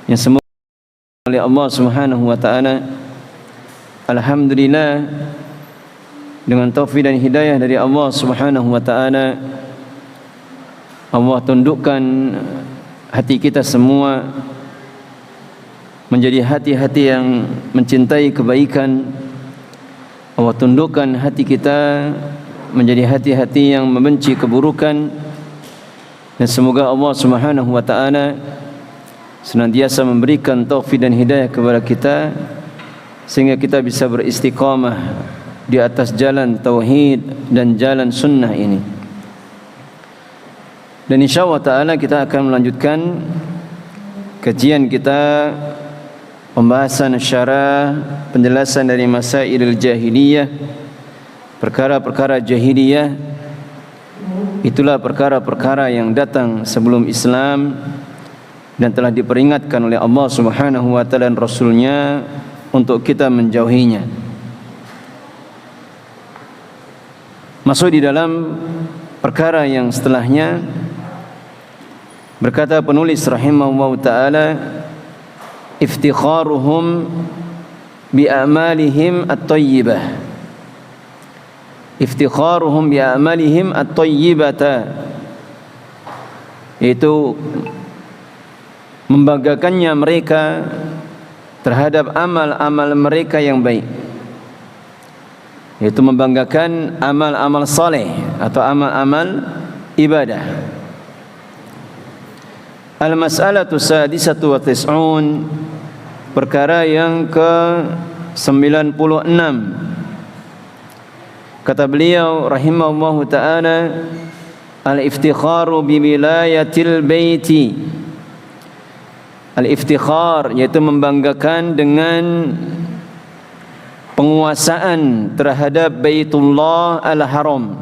yang semoga oleh Allah Subhanahu wa taala. Alhamdulillah, dengan taufik dan hidayah dari Allah Subhanahu wa taala, Allah tundukkan hati kita semua menjadi hati-hati yang mencintai kebaikan. Allah tundukkan hati kita menjadi hati-hati yang membenci keburukan. Dan semoga Allah Subhanahu wa taala senantiasa memberikan taufik dan hidayah kepada kita sehingga kita bisa beristiqamah di atas jalan tauhid dan jalan sunnah ini. Dan insyaallah taala kita akan melanjutkan kajian kita, pembahasan syarah penjelasan dari masailul jahiliyah, perkara-perkara jahiliyah. Itulah perkara-perkara yang datang sebelum Islam dan telah diperingatkan oleh Allah Subhanahu wa taala dan Rasulnya untuk kita menjauhinya. Masuk di dalam perkara yang setelahnya, berkata penulis rahimahullah taala, iftikharuhum bi a'malihim at-thayyibah. Iftikharuhum bi a'malihim at-thayyibata, yaitu membanggakannya mereka terhadap amal-amal mereka yang baik, yaitu membanggakan amal-amal saleh atau amal-amal ibadah. Al-mas'alatu sadisatu wa tis'un, perkara yang ke-96. Kata beliau rahimahullahu ta'ala, al-iftikharu bi wilayatil baiti. Al-iftikhar yaitu membanggakan dengan penguasaan terhadap Baitullah Al-Haram.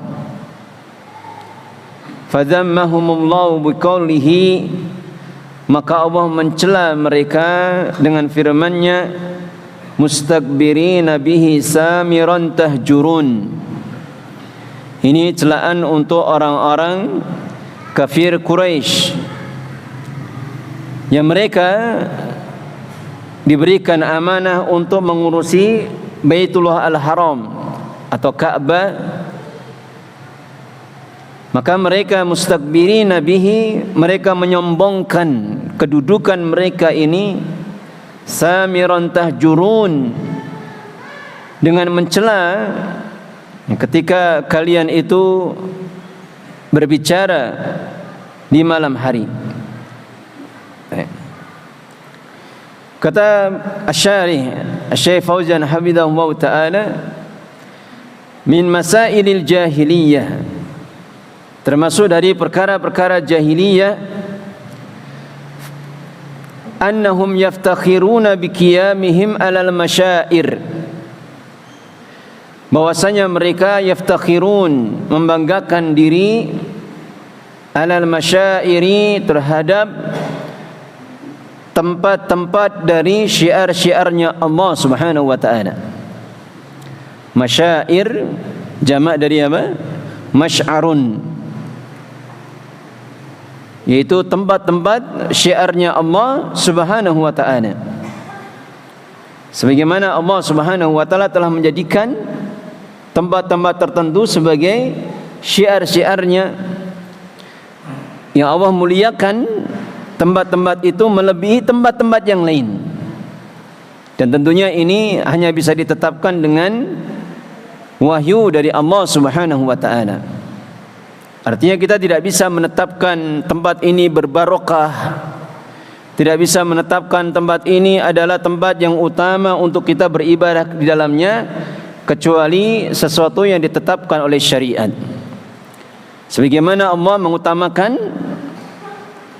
Fadhammahumullahu biqaulihi, maka Allah mencela mereka dengan firman-Nya, mustakbirina bihi samiran tahjurun. Ini celaan untuk orang-orang kafir Quraisy yang mereka diberikan amanah untuk mengurusi Baitullah Al-Haram atau Ka'bah. Maka mereka mustakbirina bihi, mereka menyombongkan kedudukan mereka ini, samiran tahjurun, dengan mencela ketika kalian itu berbicara di malam hari. Kata Asy-Syarih Syekh Fauzan hafizahullah taala, min masailil jahiliyah, termasuk dari perkara-perkara jahiliyah, annahum yaftakhiruna biqiyamihim alal masyair, bahwasanya mereka yaftakhirun, membanggakan diri, alal masyairi, terhadap tempat-tempat dari syiar-syiarnya Allah Subhanahu wa taala. Masyair jamak dari apa? Masy'arun, yaitu tempat-tempat syiarnya Allah Subhanahu wa taala. Sebagaimana Allah Subhanahu wa taala telah menjadikan tempat-tempat tertentu sebagai syiar-syiarnya, yang Allah muliakan tempat-tempat itu melebihi tempat-tempat yang lain. Dan tentunya ini hanya bisa ditetapkan dengan wahyu dari Allah Subhanahu wa taala. Artinya kita tidak bisa menetapkan tempat ini berbarokah, tidak bisa menetapkan tempat ini adalah tempat yang utama untuk kita beribadah di dalamnya, kecuali sesuatu yang ditetapkan oleh syariat. Sebagaimana Allah mengutamakan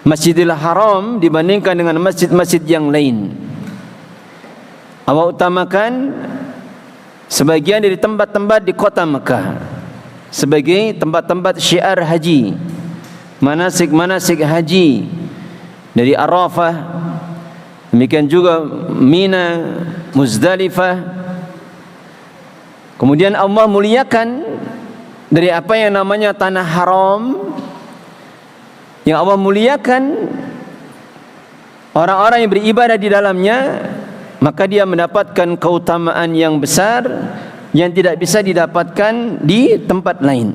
Masjidil Haram dibandingkan dengan masjid-masjid yang lain. Allah utamakan sebagian dari tempat-tempat di kota Mekah sebagai tempat-tempat syiar haji, manasik-manasik haji, dari Arafah, demikian juga Mina, Muzdalifah. Kemudian Allah muliakan dari apa yang namanya tanah haram, yang Allah muliakan orang-orang yang beribadah di dalamnya, maka dia mendapatkan keutamaan yang besar yang tidak bisa didapatkan di tempat lain.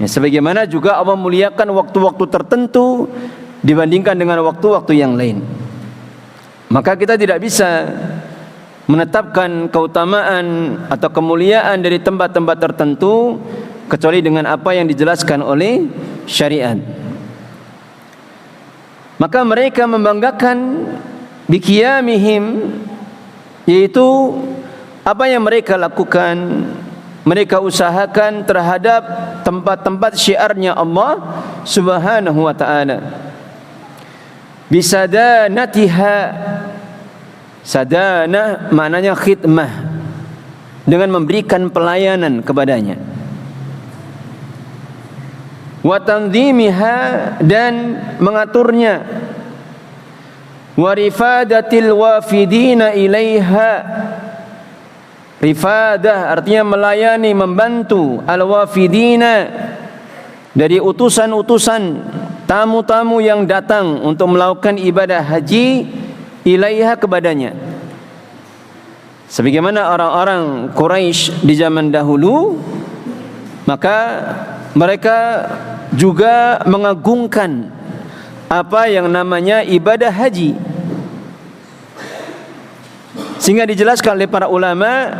Ya, sebagaimana juga Allah muliakan waktu-waktu tertentu dibandingkan dengan waktu-waktu yang lain. Maka kita tidak bisa menetapkan keutamaan atau kemuliaan dari tempat-tempat tertentu kecuali dengan apa yang dijelaskan oleh syariat. Maka mereka membanggakan biqiyamihim, yaitu apa yang mereka lakukan, mereka usahakan terhadap tempat-tempat syiarnya Allah Subhanahu wa ta'ala. Bisadanatiha, sadana maknanya khidmah, dengan memberikan pelayanan kepadanya. Wa tanzimiha, dan mengaturnya. Wa rifadatil wafidina ilaiha, rifadah artinya melayani, membantu, al-wafidina dari utusan-utusan, tamu-tamu yang datang untuk melakukan ibadah haji, ilaiha kepadanya. Sebagaimana orang-orang Quraisy di zaman dahulu, maka mereka juga mengagungkan apa yang namanya ibadah haji. Sehingga dijelaskan oleh para ulama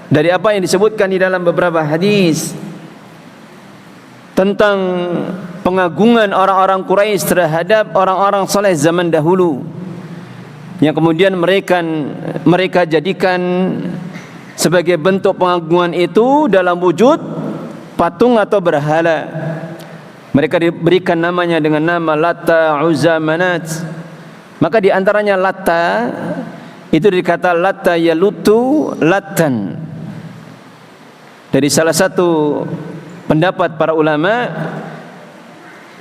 dari apa yang disebutkan di dalam beberapa hadis tentang pengagungan orang-orang Quraisy terhadap orang-orang saleh zaman dahulu, yang kemudian mereka jadikan sebagai bentuk pengagungan itu dalam wujud patung atau berhala. Mereka diberikan namanya dengan nama Latta, Uzza, Manat. Maka di antaranya Latta itu dikata Latta yalutu latan, dari salah satu pendapat para ulama,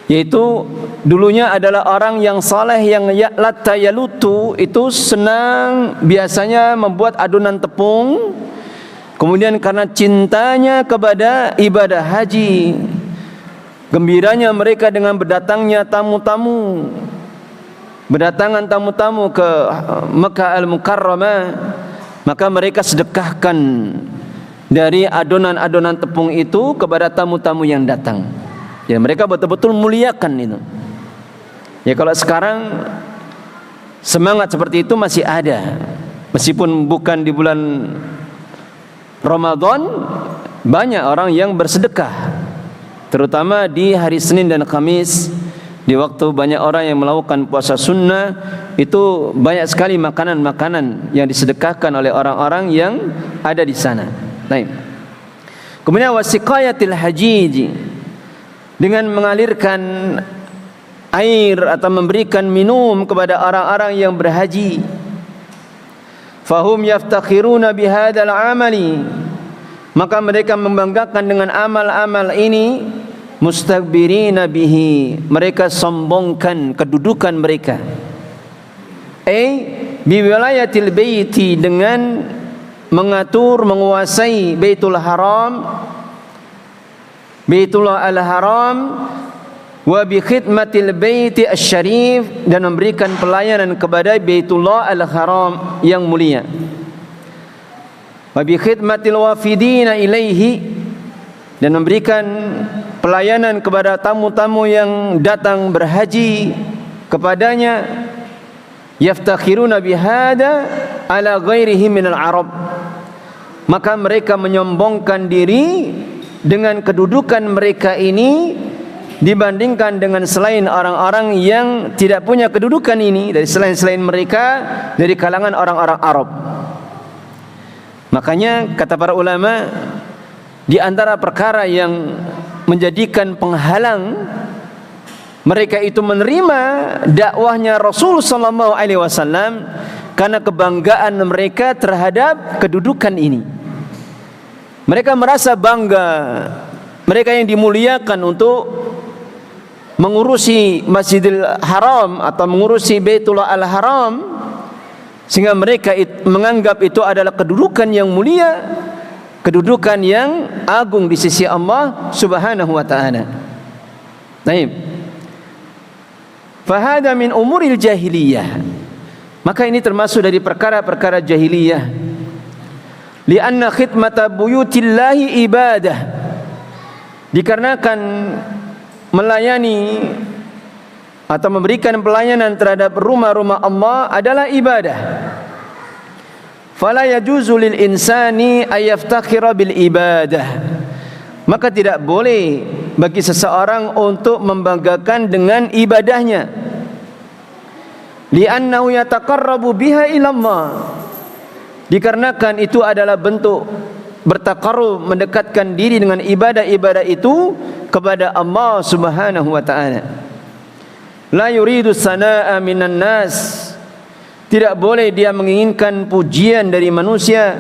yaitu dulunya adalah orang yang saleh yang Latta yalutu itu senang biasanya membuat adonan tepung. Kemudian karena cintanya kepada ibadah haji, gembiranya mereka dengan berdatangnya tamu-tamu, berdatangan tamu-tamu ke Mekah Al-Mukarramah, maka mereka sedekahkan dari adonan-adonan tepung itu kepada tamu-tamu yang datang. Ya, mereka betul-betul muliakan itu. Ya, kalau sekarang semangat seperti itu masih ada, meskipun bukan di bulan Ramadan, banyak orang yang bersedekah, terutama di hari Senin dan Kamis. Di waktu banyak orang yang melakukan puasa sunnah, itu banyak sekali makanan-makanan yang disedekahkan oleh orang-orang yang ada di sana. Baik. Kemudian wasiqayatil hajij, dengan mengalirkan air atau memberikan minum kepada orang-orang yang berhaji. Fahum yaftakhiruna bihadzal amali, maka mereka membanggakan dengan amal-amal ini. Mustakbirina bihi, mereka sombongkan kedudukan mereka. Biwilayatil baiti, dengan mengatur, menguasai Baitul Haram, Baitullah Al-Haram, wa bi khidmatil baiti asy-syarif, dan memberikan pelayanan kepada Baitullah Al-Haram yang mulia. Wa bi khidmatil wafidina ilaihi, dan memberikan pelayanan kepada tamu-tamu yang datang berhaji kepadanya. Yaftakhiruna bihada ala ghairihi minal arab, maka mereka menyombongkan diri dengan kedudukan mereka ini dibandingkan dengan selain orang-orang yang tidak punya kedudukan ini, dari selain mereka, dari kalangan orang-orang Arab. Makanya kata para ulama, di antara perkara yang menjadikan penghalang mereka itu menerima dakwahnya Rasul sallallahu alaihi wasallam, karena kebanggaan mereka terhadap kedudukan ini. Mereka merasa bangga, mereka yang dimuliakan untuk mengurusi Masjidil Haram atau mengurusi Baitullah Al-Haram, sehingga mereka menganggap itu adalah kedudukan yang mulia, kedudukan yang agung di sisi Allah Subhanahu wa ta'ala. Baik. Fahada min umuril jahiliyah. Maka ini termasuk dari perkara-perkara jahiliyah. Lianna khidmata buyutillahi ibadah. Dikarenakan melayani atau memberikan pelayanan terhadap rumah-rumah Allah adalah ibadah. Fala yajuzu lil insani ayaftakhira bil ibadah. Maka tidak boleh bagi seseorang untuk membanggakan dengan ibadahnya. Li'annahu yataqarrabu biha ila Allah. Dikarenakan itu adalah bentuk bertaqarrub, mendekatkan diri dengan ibadah-ibadah itu kepada Allah Subhanahu wa taala. La yuridu sanaa'a minan nas. Tidak boleh dia menginginkan pujian dari manusia,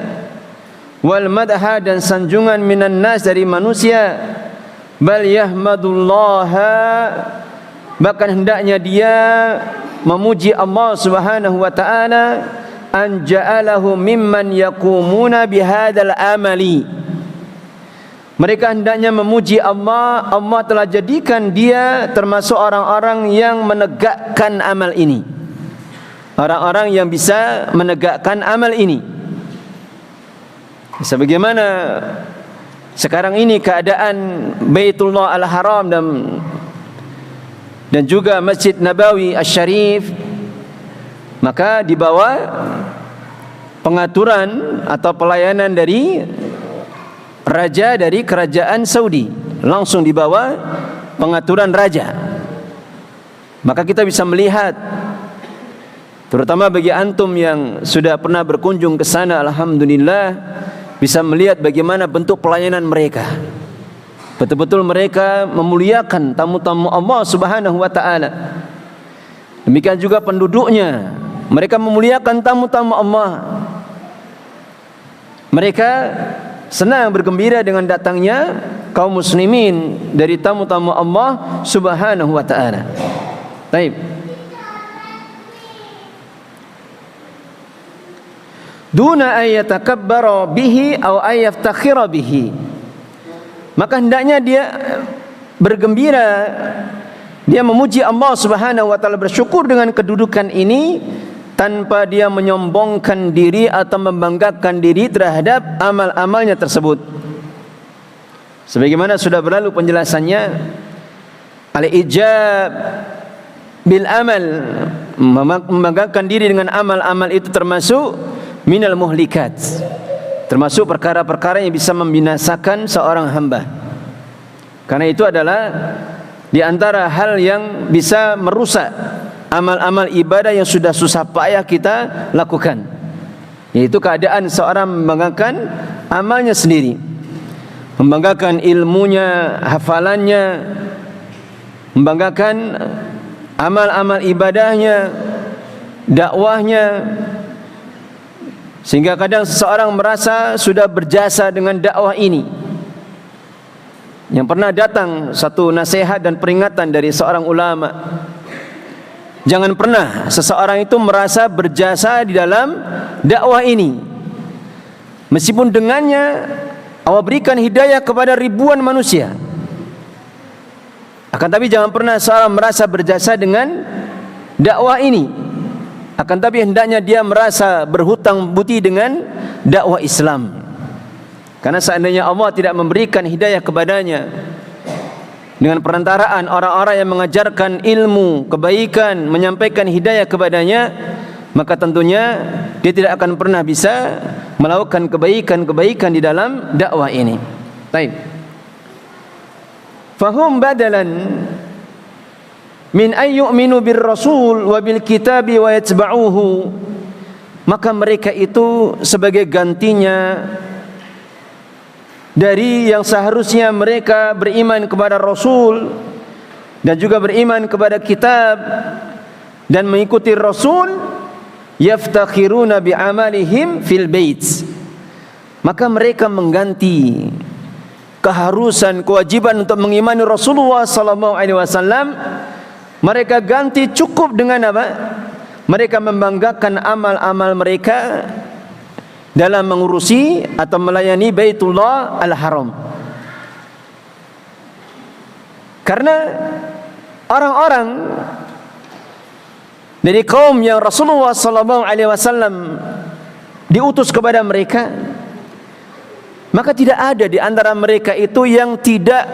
wal madha dan sanjungan minan nas dari manusia, bal yahmadullaha, bahkan hendaknya dia memuji Allah Subhanahu wa taala, an ja'alahu mimman yaqumuna bihadzal amali. Mereka hendaknya memuji Allah, Allah telah jadikan dia termasuk orang-orang yang menegakkan amal ini. Orang-orang yang bisa menegakkan amal ini. Sebagaimana sekarang ini keadaan Baitullah Al-Haram dan juga Masjid Nabawi Asy-Syarif, maka di bawah pengaturan atau pelayanan dari raja dari kerajaan Saudi, langsung di bawah pengaturan raja. Maka kita bisa melihat, terutama bagi antum yang sudah pernah berkunjung ke sana, alhamdulillah bisa melihat bagaimana bentuk pelayanan mereka. Betul-betul mereka memuliakan tamu-tamu Allah Subhanahu wa taala. Demikian juga penduduknya, mereka memuliakan tamu-tamu Allah. Mereka senang bergembira dengan datangnya kaum muslimin dari tamu-tamu Allah Subhanahu wa taala. Baik. Duna ayyatakabbara bihi aw ayyaftakhira bihi. Maka hendaknya dia bergembira, dia memuji Allah Subhanahu wa taala, bersyukur dengan kedudukan ini tanpa dia menyombongkan diri atau membanggakan diri terhadap amal-amalnya tersebut. Sebagaimana sudah berlalu penjelasannya, al-ijab bil amal, membanggakan diri dengan amal-amal itu termasuk minal muhlikat, termasuk perkara-perkara yang bisa membinasakan seorang hamba. Karena itu adalah di antara hal yang bisa merusak amal-amal ibadah yang sudah susah payah kita lakukan, yaitu keadaan seorang membanggakan amalnya sendiri, membanggakan ilmunya, hafalannya, membanggakan amal-amal ibadahnya, dakwahnya, sehingga kadang seseorang merasa sudah berjasa dengan dakwah ini. Yang pernah datang satu nasihat dan peringatan dari seorang ulama, jangan pernah seseorang itu merasa berjasa di dalam dakwah ini, meskipun dengannya Allah berikan hidayah kepada ribuan manusia. Akan tapi jangan pernah seorang merasa berjasa dengan dakwah ini. Akan tapi hendaknya dia merasa berhutang budi dengan dakwah Islam. Karena seandainya Allah tidak memberikan hidayah kepadanya dengan perantaraan orang-orang yang mengajarkan ilmu kebaikan, menyampaikan hidayah kepadanya, maka tentunya dia tidak akan pernah bisa melakukan kebaikan-kebaikan di dalam dakwah ini. Baik. Fahum badalan min ayyuminu bir rasul wa bil kitabi wa yatba'uhu. Maka mereka itu sebagai gantinya dari yang seharusnya mereka beriman kepada Rasul dan juga beriman kepada kitab dan mengikuti Rasul, yaftakhiruna bi'amalihim fil bait. Maka mereka mengganti keharusan, kewajiban untuk mengimani Rasulullah sallallahu alaihi wasallam, mereka ganti cukup dengan apa? Mereka membanggakan amal-amal mereka dalam mengurusi atau melayani Baitullah Al-Haram. Karena orang-orang dari kaum yang Rasulullah sallallahu alaihi wasallam diutus kepada mereka, maka tidak ada di antara mereka itu yang tidak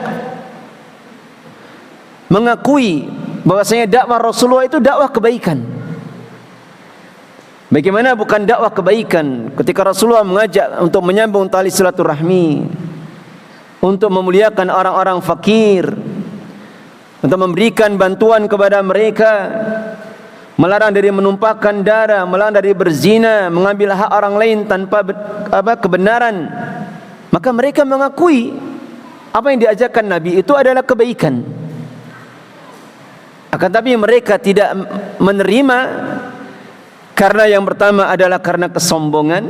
mengakui bahwasanya dakwah Rasulullah itu dakwah kebaikan. Bagaimana bukan dakwah kebaikan ketika Rasulullah mengajak untuk menyambung tali silaturahmi, untuk memuliakan orang-orang fakir, untuk memberikan bantuan kepada mereka, melarang dari menumpahkan darah, melarang dari berzina, mengambil hak orang lain tanpa kebenaran. Maka mereka mengakui apa yang diajarkan Nabi itu adalah kebaikan. Akan tapi mereka tidak menerima karena yang pertama adalah karena kesombongan,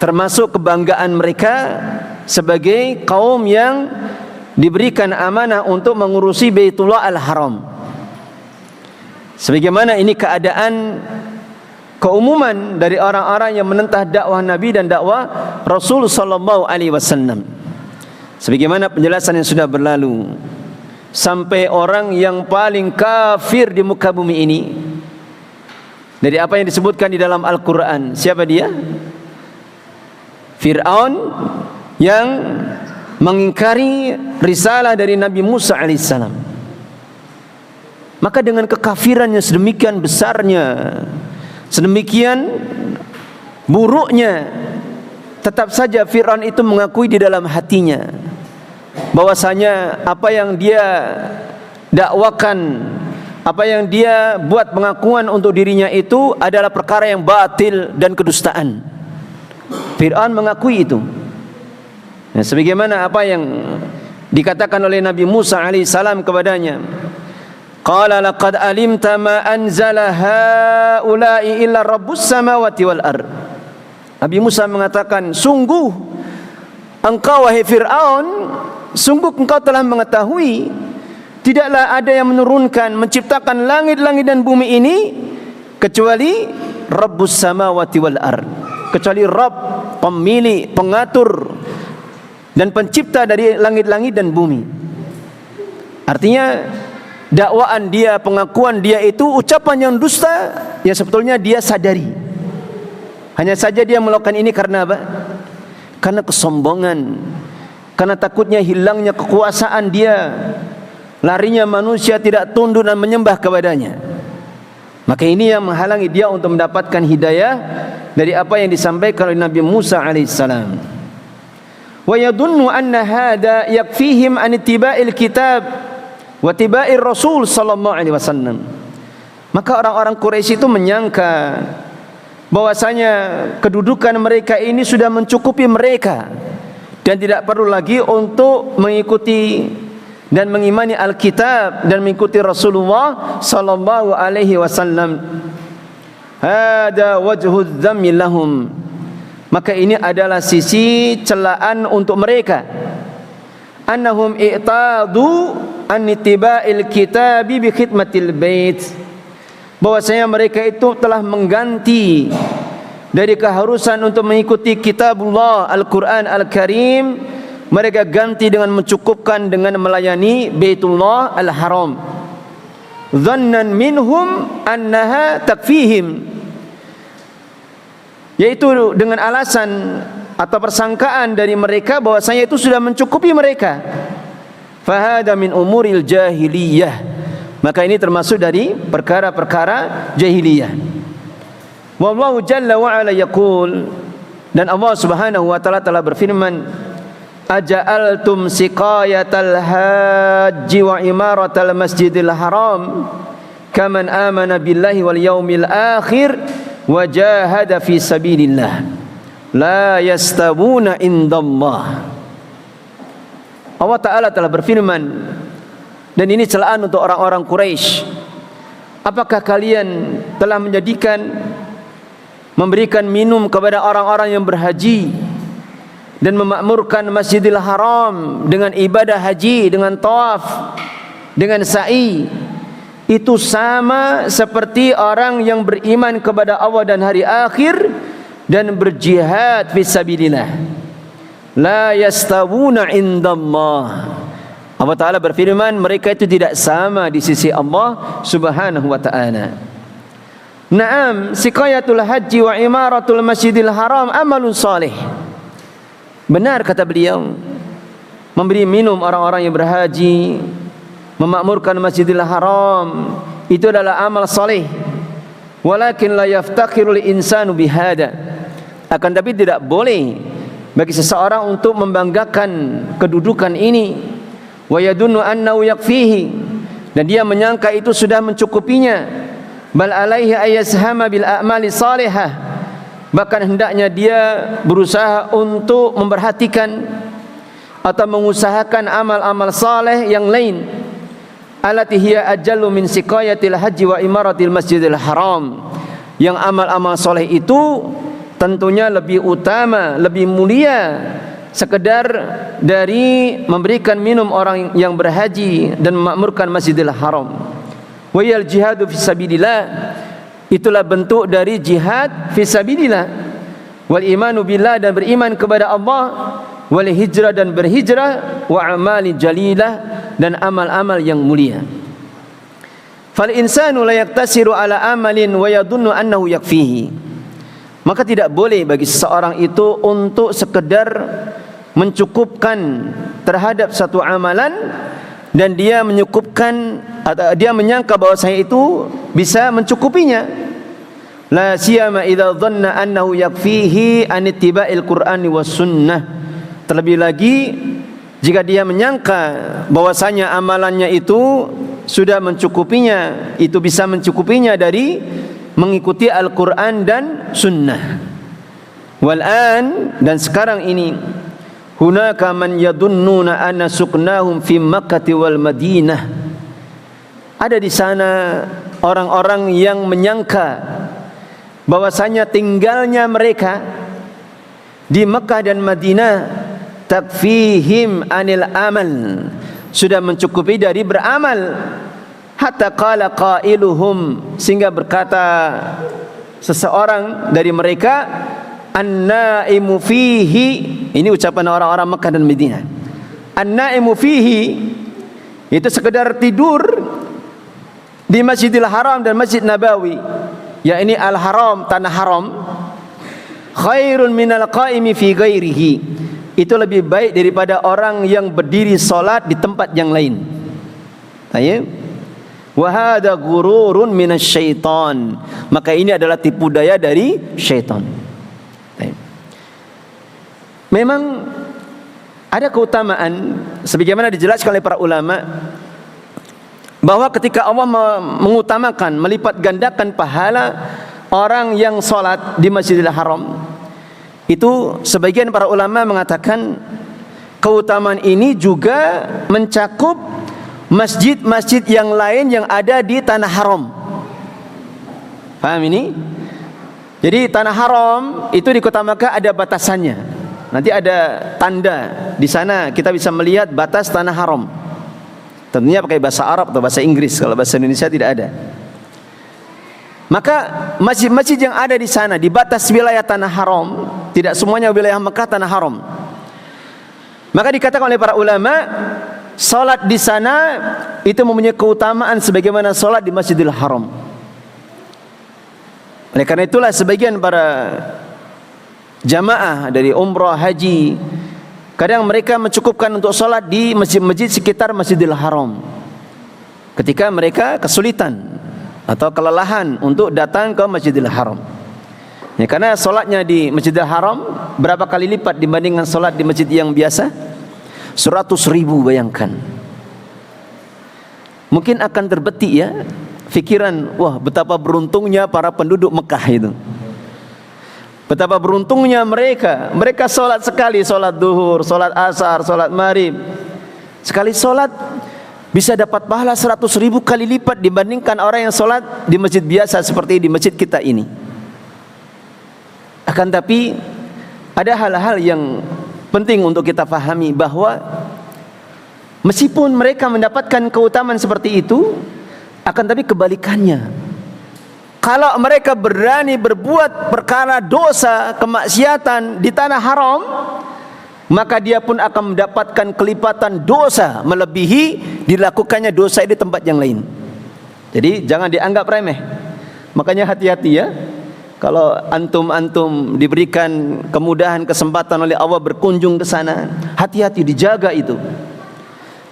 termasuk kebanggaan mereka sebagai kaum yang diberikan amanah untuk mengurusi Baitullah Al-Haram. Sebagaimana ini keadaan keumuman dari orang-orang yang menentang dakwah Nabi dan dakwah Rasul sallallahu alaihi wasallam. Sebagaimana penjelasan yang sudah berlalu, sampai orang yang paling kafir di muka bumi ini dari apa yang disebutkan di dalam Al-Quran, siapa dia? Fir'aun yang mengingkari risalah dari Nabi Musa alaihissalam. Maka dengan kekafirannya sedemikian besarnya, sedemikian buruknya, tetap saja Fir'aun itu mengakui di dalam hatinya bahwasanya apa yang dia dakwakan, apa yang dia buat pengakuan untuk dirinya itu adalah perkara yang batil dan kedustaan. Fir'aun mengakui itu. Nah, sebagaimana apa yang dikatakan oleh Nabi Musa alaihissalam kepadanya, qala laqad alimta ma anzala haula'i illa rabbus samawati wal ard. Nabi Musa mengatakan, sungguh engkau wahai Fir'aun, sungguh engkau telah mengetahui tidaklah ada yang menurunkan, menciptakan langit-langit dan bumi ini kecuali Rabbus samawati wal ard, kecuali Rabb, pemilik, pengatur dan pencipta dari langit-langit dan bumi. Artinya dakwaan dia, pengakuan dia itu ucapan yang dusta yang sebetulnya dia sadari. Hanya saja dia melakukan ini karena apa? Karena kesombongan, karena takutnya hilangnya kekuasaan dia, larinya manusia tidak tunduk dan menyembah kepadanya. Maka ini yang menghalangi dia untuk mendapatkan hidayah dari apa yang disampaikan oleh Nabi Musa alaihissalam. Wa yadunnu anna hada yakfihim an ittiba'il kitab wa tiba'ir Rasul sallallahu alaihi wasallam. Maka orang-orang Quraisy itu menyangka bahwasanya kedudukan mereka ini sudah mencukupi mereka dan tidak perlu lagi untuk mengikuti dan mengimani Alkitab dan mengikuti Rasulullah sallallahu alaihi wasallam. Hada wajhu dzammi lahum. Maka ini adalah sisi celaan untuk mereka. Annahum i'tadu an ittiba'il kitabi bi khidmatil bait. Bahwasanya mereka itu telah mengganti dari keharusan untuk mengikuti kitabullah Al-Quran Al-Karim, mereka ganti dengan mencukupkan dengan melayani Baitullah Al-Haram. Dhannan minhum annaha takfihim, yaitu dengan alasan atau persangkaan dari mereka bahwasanya itu sudah mencukupi mereka. Fahada min umuril jahiliyah. Maka ini termasuk dari perkara-perkara jahiliyah. Wallahu jalla wa ala yaqul, dan Allah Subhanahu wa taala telah berfirman, aja'altum siqayatal haji wa imaratal masjidil haram kaman amana billahi wal yaumil akhir wa jahada fi sabilillah la yastawuna indallah. Allah taala telah berfirman, dan ini celaan untuk orang-orang Quraisy, apakah kalian telah menjadikan, memberikan minum kepada orang-orang yang berhaji dan memakmurkan Masjidil Haram dengan ibadah haji, dengan tawaf, dengan sa'i, itu sama seperti orang yang beriman kepada Allah dan hari akhir dan berjihad fisabilillah. La yastawuna indallah. Allah Ta'ala berfirman, mereka itu tidak sama di sisi Allah Subhanahu wa ta'ala. Naam, siqayatul haji wa imaratul masjidil haram amalun salih. Benar kata beliau, memberi minum orang-orang yang berhaji, memakmurkan masjidil haram, itu adalah amal salih. Walakin la yaftakhirul insanu bihada. Akan tapi tidak boleh bagi seseorang untuk membanggakan kedudukan ini. Wa yadunnu annahu yakfihi, dan dia menyangka itu sudah mencukupinya. Bal alaihi ayashama bil a'mali salihah, bahkan hendaknya dia berusaha untuk memperhatikan atau mengusahakan amal-amal saleh yang lain. Allati hiya ajallu min siqayatil haji wa imaratil masjidil haram, yang amal-amal saleh itu tentunya lebih utama, lebih mulia sekedar dari memberikan minum orang yang berhaji dan memakmurkan masjidil haram. Wa yal jihadu fisabilillah, itulah bentuk dari jihad fisabilillah. Wal imanu billah, dan beriman kepada Allah. Wal hijrah, dan berhijrah. Wa amali jalilah, dan amal-amal yang mulia. Fal insanu la yaktasiru ala amalin wa yadunnu annahu yakfihi, maka tidak boleh bagi seseorang itu untuk sekedar mencukupkan terhadap satu amalan dan dia menyukupkan, atau dia menyangka bahwasanya itu bisa mencukupinya. La siyama idza dhanna annahu yakfihi an ittiba'il Qur'ani was sunnah. Terlebih lagi jika dia menyangka bahwasanya amalannya itu sudah mencukupinya, itu bisa mencukupinya dari mengikuti Al-Qur'an dan sunnah. Wal'an, dan sekarang ini, hunaka man yadunnuna anna suqnahum fi Makkah wal Madinah, ada di sana orang-orang yang menyangka bahwasanya tinggalnya mereka di Mekah dan Madinah takfihim anil amal, sudah mencukupi dari beramal. Hatta qala qailuhum, sehingga berkata seseorang dari mereka, an-naimu fihi, ini ucapan orang-orang Mekah dan Madinah. An-naimu fihi, itu sekedar tidur di Masjidil Haram dan Masjid Nabawi, ya ini Al-Haram, tanah haram, khairun minal qaimi fi ghairihi, itu lebih baik daripada orang yang berdiri salat di tempat yang lain. Ayat wa hadza ghururun minasyaitan, maka ini adalah tipu daya dari syaitan. Memang ada keutamaan sebagaimana dijelaskan oleh para ulama bahwa ketika Allah mengutamakan, melipat gandakan pahala orang yang salat di Masjidil Haram, itu sebagian para ulama mengatakan keutamaan ini juga mencakup masjid-masjid yang lain yang ada di tanah haram. Paham ini? Jadi tanah haram itu dikeutamakan, ada batasannya. Nanti ada tanda di sana, kita bisa melihat batas tanah haram. Tentunya pakai bahasa Arab atau bahasa Inggris, kalau bahasa Indonesia tidak ada. Maka masjid-masjid yang ada di sana di batas wilayah tanah haram, tidak semuanya wilayah Mekah tanah haram. Maka dikatakan oleh para ulama, salat di sana itu mempunyai keutamaan sebagaimana salat di Masjidil Haram. Oleh karena itulah sebagian para jamaah dari umrah haji, kadang mereka mencukupkan untuk salat di masjid-masjid sekitar Masjidil Haram ketika mereka kesulitan atau kelelahan untuk datang ke Masjidil Haram. Ya, karena salatnya di Masjidil Haram berapa kali lipat dibandingkan salat di masjid yang biasa? 100.000, bayangkan. Mungkin akan terbetik ya fikiran, wah betapa beruntungnya para penduduk Mekah itu. Betapa beruntungnya mereka. Mereka salat sekali, salat duhur, salat asar, salat maghrib. Sekali salat bisa dapat pahala 100.000 kali lipat dibandingkan orang yang salat di masjid biasa seperti di masjid kita ini. Akan tapi ada hal-hal yang penting untuk kita fahami, bahwa meskipun mereka mendapatkan keutamaan seperti itu, akan tapi kebalikannya, kalau mereka berani berbuat perkara dosa, kemaksiatan di tanah haram, maka dia pun akan mendapatkan kelipatan dosa melebihi dilakukannya dosa di tempat yang lain. Jadi jangan dianggap remeh. Makanya hati-hati ya. Kalau antum diberikan kemudahan, kesempatan oleh Allah berkunjung ke sana, hati-hati, dijaga itu.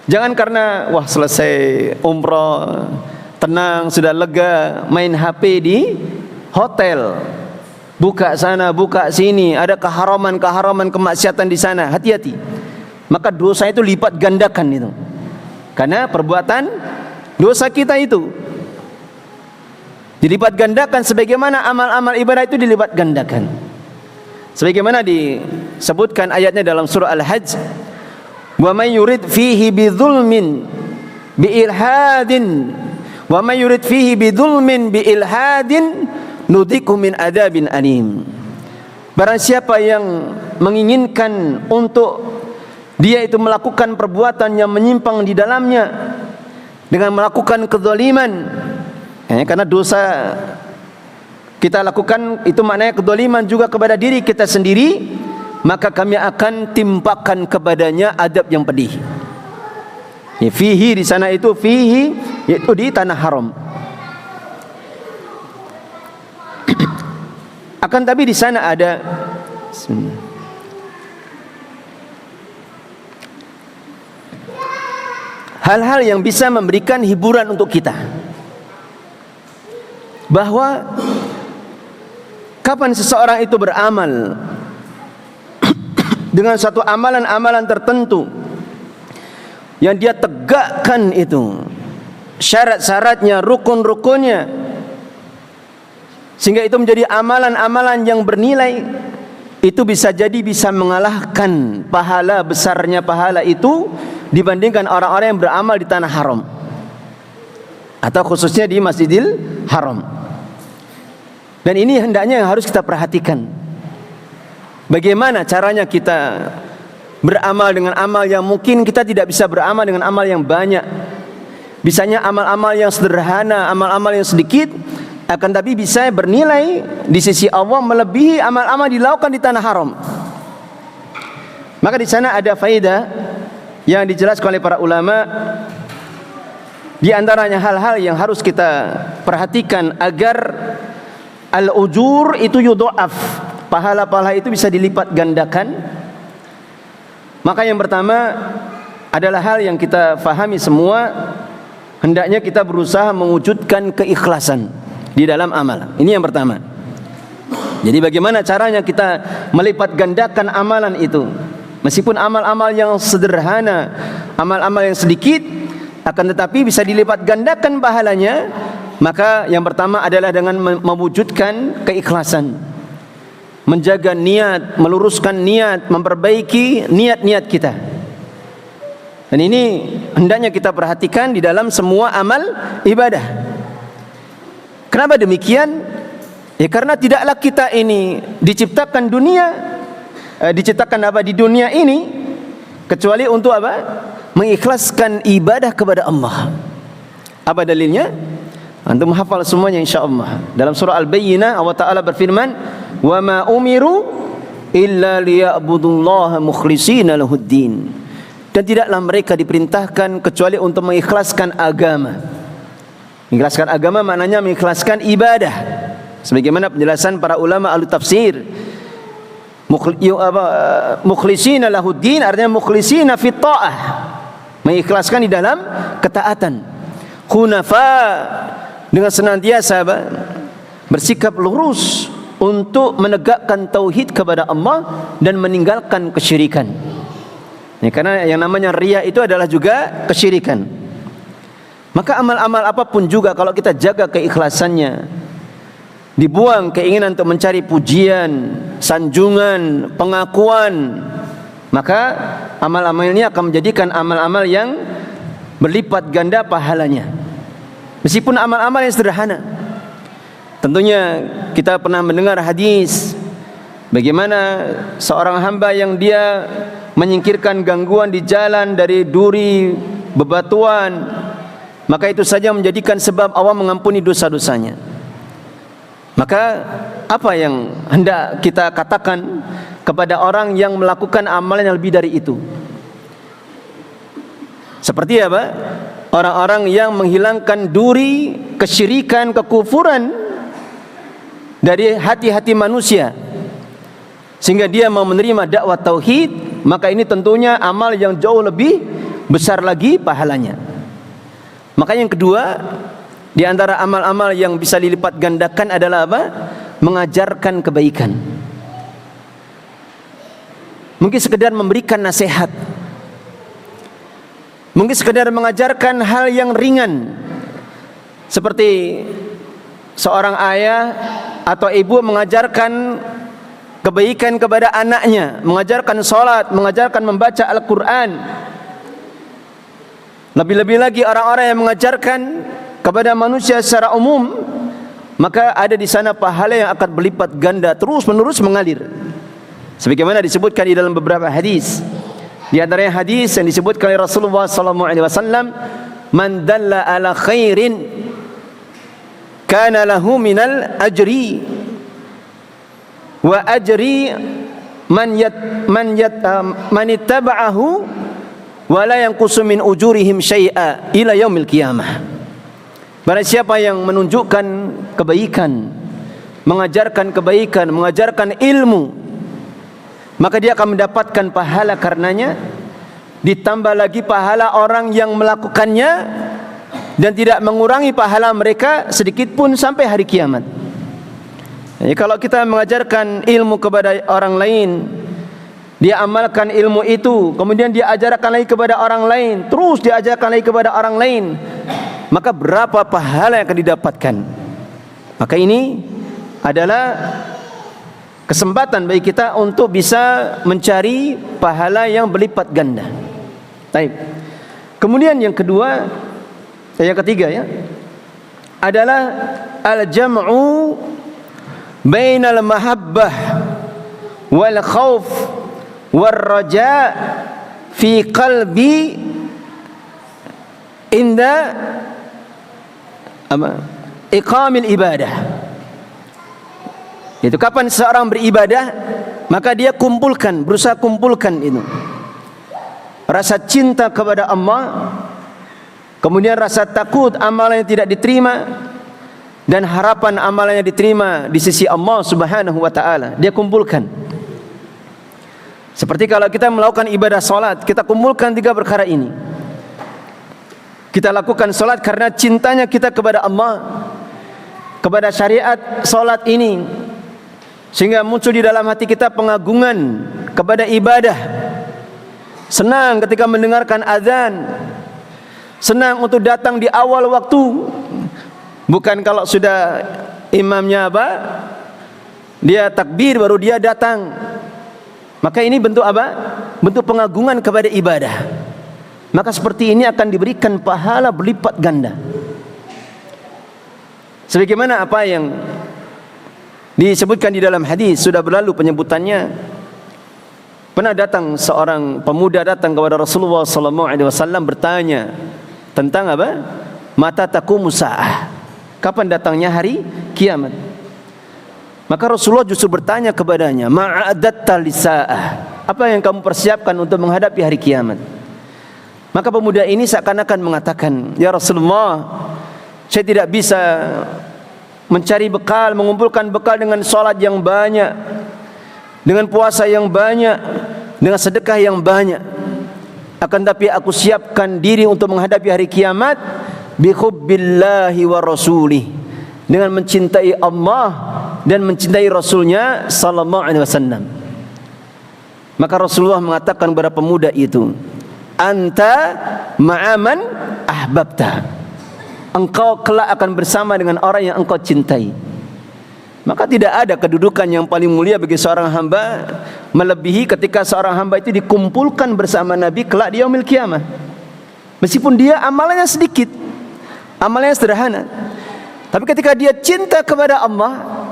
Jangan karena wah selesai umroh, tenang, sudah lega, main HP di hotel, buka sana, buka sini, ada keharaman kemaksiatan di sana. Hati-hati. Maka dosa itu lipat gandakan itu. Karena perbuatan dosa kita itu dilipat gandakan sebagaimana amal-amal ibadah itu dilipat gandakan. Sebagaimana disebutkan ayatnya dalam surah Al-Hajj, "Wa may yurid fihi bidzulmin biilhadin wa may yurid fihi bidzulmin biilhadin nudhiqhu min adzabin alim." Barang siapa yang menginginkan untuk dia itu melakukan perbuatan yang menyimpang di dalamnya dengan melakukan kezaliman, karena dosa kita lakukan itu maknanya kedzaliman juga kepada diri kita sendiri, maka kami akan timpakan kepadanya adab yang pedih. Fihi di sana itu fihi yaitu di tanah haram. Akan tapi di sana ada hal-hal yang bisa memberikan hiburan untuk kita. Bahwa kapan seseorang itu beramal dengan satu amalan-amalan tertentu yang dia tegakkan itu syarat-syaratnya, rukun-rukunnya, sehingga itu menjadi amalan-amalan yang bernilai, itu bisa jadi bisa mengalahkan pahala besarnya pahala itu dibandingkan orang-orang yang beramal di tanah haram atau khususnya di Masjidil Haram. Dan ini hendaknya yang harus kita perhatikan. Bagaimana caranya kita beramal dengan amal yang mungkin kita tidak bisa beramal dengan amal yang banyak. Bisanya amal-amal yang sederhana, amal-amal yang sedikit, akan tapi bisa bernilai di sisi Allah melebihi amal-amal dilakukan di tanah haram. Maka di sana ada faedah yang dijelaskan oleh para ulama. Di antaranya hal-hal yang harus kita perhatikan agar al-ujur itu yudha'af, pahala-pahala itu bisa dilipat gandakan. Maka yang pertama adalah hal yang kita fahami semua, hendaknya kita berusaha mewujudkan keikhlasan di dalam amal. Ini yang pertama. Jadi bagaimana caranya kita melipat gandakan amalan itu? Meskipun amal-amal yang sederhana, amal-amal yang sedikit, akan tetapi bisa dilipat gandakan pahalanya. Maka yang pertama adalah dengan mewujudkan keikhlasan, menjaga niat, meluruskan niat, memperbaiki niat-niat kita. Dan ini hendaknya kita perhatikan di dalam semua amal ibadah. Kenapa demikian? Ya karena tidaklah kita ini diciptakan di dunia ini kecuali untuk apa? Mengikhlaskan ibadah kepada Allah. Apa dalilnya? Antum hafal semuanya insyaallah. Dalam surah Al-Bayyinah Allah Ta'ala berfirman, "Wa ma umiru illa liya'budullaha mukhlishina lahuddin." Dan tidaklah mereka diperintahkan kecuali untuk mengikhlaskan agama. Mengikhlaskan agama maknanya mengikhlaskan ibadah. Sebagaimana penjelasan para ulama ahli tafsir. Mukhlishina lahuddin artinya mukhlishina fit ta'ah. Mengikhlaskan di dalam ketaatan. Hunafa, dengan senantiasa bersikap lurus untuk menegakkan tauhid kepada Allah dan meninggalkan kesyirikan. Ya, karena yang namanya riya itu adalah juga kesyirikan. Maka amal-amal apapun juga kalau kita jaga keikhlasannya, dibuang keinginan untuk mencari pujian, sanjungan, pengakuan, maka amal-amal ini akan menjadikan amal-amal yang berlipat ganda pahalanya. Meskipun amal-amal yang sederhana. Tentunya kita pernah mendengar hadis bagaimana seorang hamba yang dia menyingkirkan gangguan di jalan dari duri, bebatuan, maka itu saja menjadikan sebab Allah mengampuni dosa-dosanya. Maka apa yang hendak kita katakan kepada orang yang melakukan amalan yang lebih dari itu? Seperti apa? Orang-orang yang menghilangkan duri, kesyirikan, kekufuran dari hati-hati manusia sehingga dia mau menerima dakwah tauhid, maka ini tentunya amal yang jauh lebih besar lagi pahalanya. Maka yang kedua, di antara amal-amal yang bisa dilipat gandakan adalah apa? Mengajarkan kebaikan. Mungkin sekedar memberikan nasihat, mungkin sekedar mengajarkan hal yang ringan, seperti seorang ayah atau ibu mengajarkan kebaikan kepada anaknya, mengajarkan sholat, mengajarkan membaca Al-Quran. Lebih-lebih lagi orang-orang yang mengajarkan kepada manusia secara umum, maka ada di sana pahala yang akan berlipat ganda terus-menerus mengalir. Sebagaimana disebutkan di dalam beberapa hadis. Di antaranya hadis yang disebutkan oleh Rasulullah SAW, "Man dalla ala khairin kana lahu minal ajri wa ajri man ittaba'ahu wa la yanqusu min ujurihim syai'a ila yaumil qiyamah." Barang siapa yang menunjukkan kebaikan, mengajarkan kebaikan, mengajarkan ilmu, maka dia akan mendapatkan pahala karenanya, ditambah lagi pahala orang yang melakukannya, dan tidak mengurangi pahala mereka sedikit pun sampai hari kiamat. Jadi kalau kita mengajarkan ilmu kepada orang lain, dia amalkan ilmu itu, kemudian dia ajarkan lagi kepada orang lain, terus dia ajarkan lagi kepada orang lain, maka berapa pahala yang akan didapatkan. Maka ini adalah kesempatan bagi kita untuk bisa mencari pahala yang berlipat ganda. Baik. Kemudian yang kedua, yang ketiga ya, adalah al-jam'u bainal mahabbah wal khauf wal raja fi qalbi inda iqamil ibadah. Itu kapan seorang beribadah, maka dia kumpulkan, berusaha kumpulkan itu rasa cinta kepada Allah, kemudian rasa takut amalannya tidak diterima, dan harapan amalannya diterima di sisi Allah Subhanahu wa taala. Dia kumpulkan. Seperti kalau kita melakukan ibadah salat, kita kumpulkan tiga perkara ini. Kita lakukan salat karena cintanya kita kepada Allah, kepada syariat salat ini, sehingga muncul di dalam hati kita pengagungan kepada ibadah. Senang ketika mendengarkan azan, senang untuk datang di awal waktu, bukan kalau sudah imamnya dia takbir baru dia datang. Maka ini bentuk apa? Bentuk pengagungan kepada ibadah. Maka seperti ini akan diberikan pahala berlipat ganda. Sebagaimana apa yang disebutkan di dalam hadis, sudah berlalu penyebutannya. Pernah datang seorang pemuda datang kepada Rasulullah SAW bertanya tentang apa? Mata taqumu sa'ah. Kapan datangnya hari kiamat? Maka Rasulullah justru bertanya kepadanya, ma'adatta lisa'ah. Apa yang kamu persiapkan untuk menghadapi hari kiamat? Maka pemuda ini seakan-akan mengatakan, ya Rasulullah, saya tidak bisa mencari bekal, mengumpulkan bekal dengan salat yang banyak, dengan puasa yang banyak, dengan sedekah yang banyak. Akan tapi aku siapkan diri untuk menghadapi hari kiamat bi hubbillahi wa rasulih, dengan mencintai Allah dan mencintai Rasulnya sallallahu alaihi wasallam. Maka Rasulullah mengatakan kepada pemuda itu, anta ma'aman ahbabta, engkau kelak akan bersama dengan orang yang engkau cintai. Maka tidak ada kedudukan yang paling mulia bagi seorang hamba melebihi ketika seorang hamba itu dikumpulkan bersama Nabi kelak di yaumil qiyamah. Meskipun dia amalannya sedikit, amalnya sederhana, tapi ketika dia cinta kepada Allah,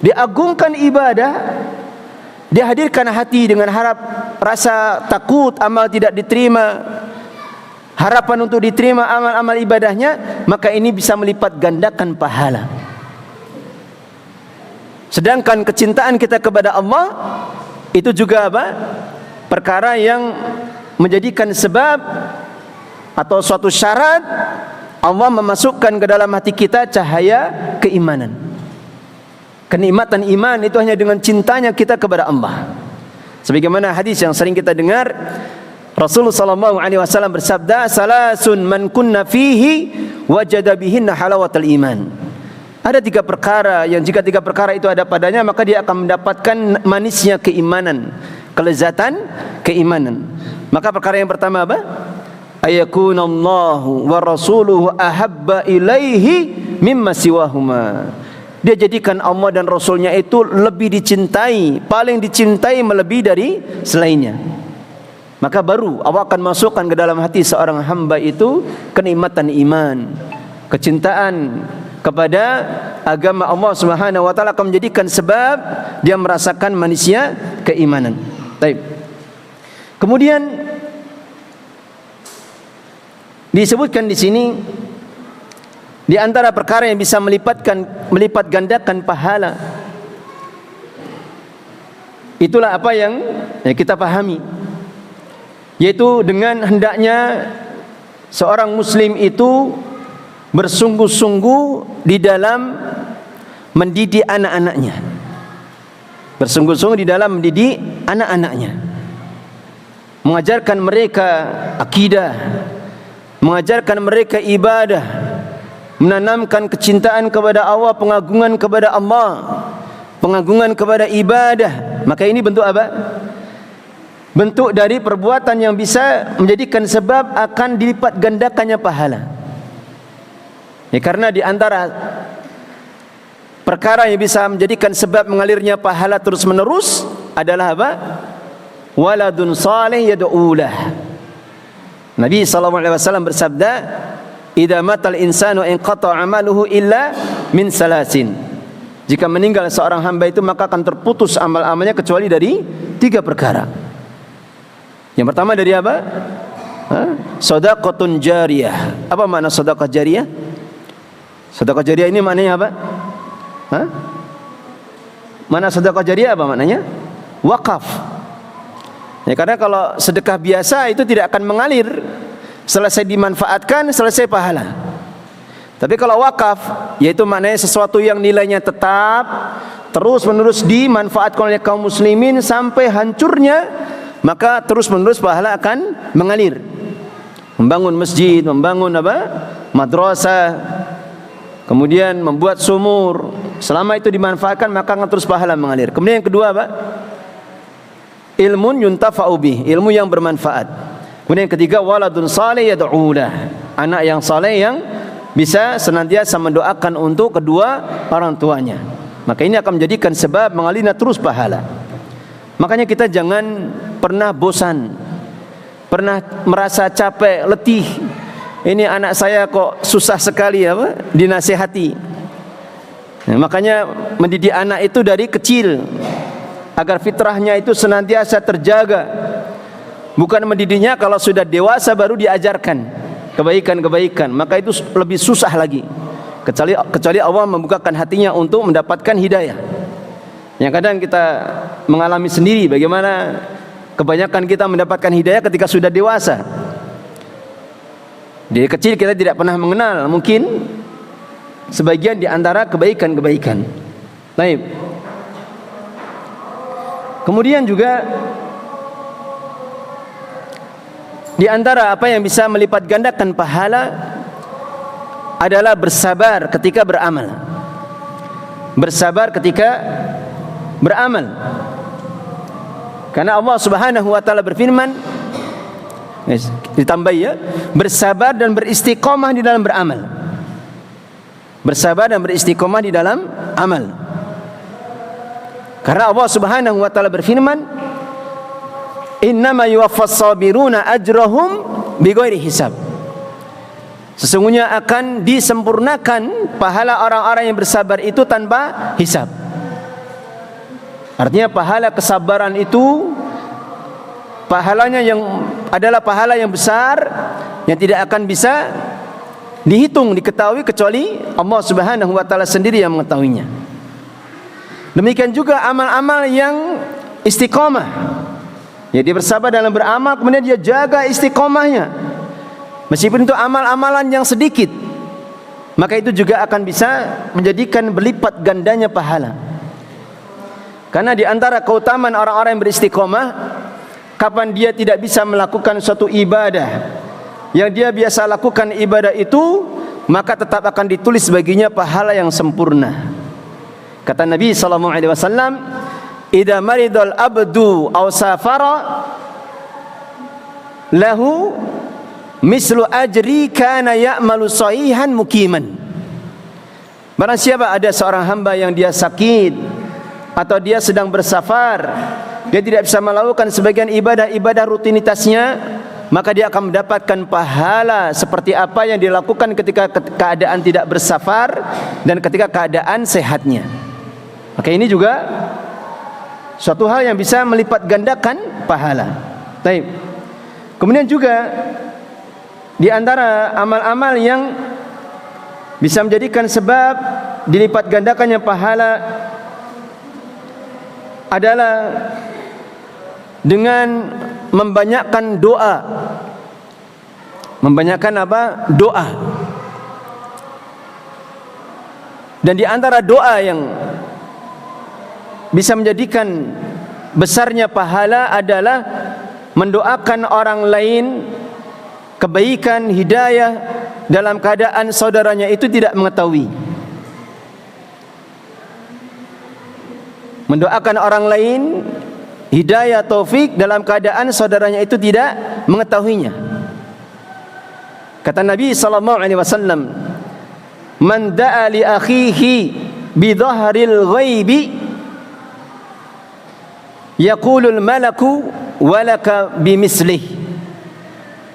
dia agungkan ibadah, dia hadirkan hati dengan rasa takut amal tidak diterima, harapan untuk diterima amal-amal ibadahnya, maka ini bisa melipat gandakan pahala. Sedangkan kecintaan kita kepada Allah itu juga apa? Perkara yang menjadikan sebab atau suatu syarat Allah memasukkan ke dalam hati kita cahaya keimanan. Kenikmatan iman itu hanya dengan cintanya kita kepada Allah. Sebagaimana hadis yang sering kita dengar, Rasulullah sallallahu alaihi wasallam bersabda, "Salasun man kunna fihi wajada bihinna halawatal iman." Ada 3 perkara yang jika 3 perkara itu ada padanya, maka dia akan mendapatkan manisnya keimanan, kelezatan keimanan. Maka perkara yang pertama apa? Ayakunallahu wa rasuluhu ahabba ilaihi mimma siwahuma. Dia jadikan Allah dan Rasulnya itu lebih dicintai, paling dicintai melebihi dari selainnya. Maka baru Allah akan masukkan ke dalam hati seorang hamba itu kenikmatan iman, kecintaan kepada agama Allah Subhanahu wa taala akan menjadikan sebab dia merasakan manisnya keimanan. Baik. Kemudian disebutkan di sini di antara perkara yang bisa melipat gandakan pahala, itulah apa yang kita pahami, yaitu dengan hendaknya seorang muslim itu bersungguh-sungguh di dalam mendidik anak-anaknya, bersungguh-sungguh di dalam mendidik anak-anaknya, mengajarkan mereka akidah, mengajarkan mereka ibadah, menanamkan kecintaan kepada Allah, pengagungan kepada Allah, pengagungan kepada ibadah. Maka ini bentuk apa? Bentuk dari perbuatan yang bisa menjadikan sebab akan dilipat gandakannya pahala. Ya, karena di antara perkara yang bisa menjadikan sebab mengalirnya pahala terus menerus adalah apa? Waladun salih yad'ulah. Nabi SAW bersabda, "Idza matal insanu inqata 'amaluhu illa min salasin." Jika meninggal seorang hamba itu maka akan terputus amal-amalnya kecuali dari 3 perkara. Yang pertama dari apa? Shadaqatun jariyah. Apa makna sedekah jariyah? Sedekah jariyah ini maknanya apa? Mana sedekah jariyah apa maknanya? Wakaf. Ya, karena kalau sedekah biasa itu tidak akan mengalir, selesai dimanfaatkan, selesai pahala. Tapi kalau wakaf, yaitu maknanya sesuatu yang nilainya tetap, terus menerus dimanfaatkan oleh kaum muslimin sampai hancurnya, maka terus menerus pahala akan mengalir. Membangun masjid, membangun apa? Madrasah, kemudian membuat sumur, selama itu dimanfaatkan maka akan terus pahala mengalir. Kemudian yang kedua apa? Ilmun yuntafa'u bih, ilmu yang bermanfaat. Kemudian yang ketiga, waladun salih yad'ulah, anak yang saleh yang bisa senantiasa mendoakan untuk kedua orang tuanya. Maka ini akan menjadikan sebab mengalirnya terus pahala. Makanya kita jangan pernah bosan, pernah merasa capek, letih. Ini anak saya kok susah sekali apa? Dinasihati. Nah, makanya mendidik anak itu dari kecil agar fitrahnya itu senantiasa terjaga. Bukan mendidiknya kalau sudah dewasa baru diajarkan kebaikan-kebaikan, maka itu lebih susah lagi. Kecuali Allah membukakan hatinya untuk mendapatkan hidayah. Yang kadang kita mengalami sendiri bagaimana kebanyakan kita mendapatkan hidayah ketika sudah dewasa. Dari kecil kita tidak pernah mengenal mungkin sebagian di antara kebaikan-kebaikan. Baik. Kemudian juga di antara apa yang bisa melipat gandakan pahala adalah bersabar ketika beramal. Bersabar ketika beramal. Karena Allah Subhanahu wa taala berfirman, ditambah ya, bersabar dan beristiqomah di dalam beramal. Bersabar dan beristiqomah di dalam amal. Karena Allah Subhanahu wa taala berfirman, "Innama yuwaffas sabiruna ajrahum bighairi hisab." Sesungguhnya akan disempurnakan pahala orang-orang yang bersabar itu tanpa hisab. Artinya pahala kesabaran itu pahalanya yang adalah pahala yang besar yang tidak akan bisa dihitung, diketahui kecuali Allah Subhanahu wa taala sendiri yang mengetahuinya. Demikian juga amal-amal yang istiqomah. Ya, dia bersabar dalam beramal, kemudian dia jaga istiqomahnya. Meskipun itu amal-amalan yang sedikit, maka itu juga akan bisa menjadikan berlipat gandanya pahala. Karena di antara keutamaan orang-orang yang beristiqomah, kapan dia tidak bisa melakukan suatu ibadah yang dia biasa lakukan ibadah itu, maka tetap akan ditulis baginya pahala yang sempurna. Kata Nabi sallallahu alaihi wasallam, "Idza maridal abdu aw safara lahu mislu ajri kana ya'malu sahihan mukiman." Barang siapa ada seorang hamba yang dia sakit atau dia sedang bersafar, dia tidak bisa melakukan sebagian ibadah-ibadah rutinitasnya, maka dia akan mendapatkan pahala seperti apa yang dilakukan ketika keadaan tidak bersafar dan ketika keadaan sehatnya. Maka ini juga suatu hal yang bisa melipat gandakan pahala. Baik. Kemudian juga di antara amal-amal yang bisa menjadikan sebab dilipat gandakannya pahala adalah dengan membanyakkan doa. Membanyakkan apa? Doa. Dan di antara doa yang bisa menjadikan besarnya pahala adalah mendoakan orang lain kebaikan, hidayah dalam keadaan saudaranya itu tidak mengetahui. Mendoakan orang lain hidayah, taufik dalam keadaan saudaranya itu tidak mengetahuinya. Kata Nabi sallallahu alaihi wasallam, "Man da'a li akhihi bi dhahril ghaibi yaqulul malaku walaka bimislih."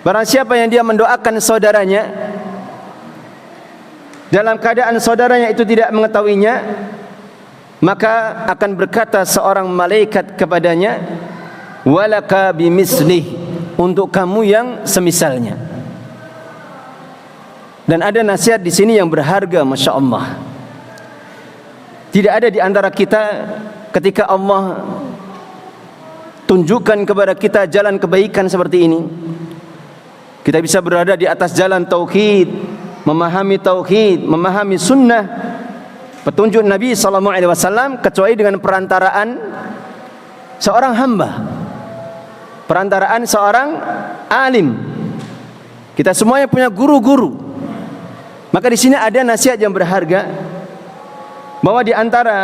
Barang siapa yang dia mendoakan saudaranya dalam keadaan saudaranya itu tidak mengetahuinya, maka akan berkata seorang malaikat kepadanya, walaka bimislih, untuk kamu yang semisalnya. Dan ada nasihat di sini yang berharga, masya Allah. Tidak ada di antara kita ketika Allah tunjukkan kepada kita jalan kebaikan seperti ini, kita bisa berada di atas jalan tauhid, memahami sunnah, petunjuk Nabi sallallahu alaihi wasallam, kecuali dengan perantaraan seorang hamba, perantaraan seorang alim. Kita semuanya punya guru-guru. Maka di sini ada nasihat yang berharga, bahwa di antara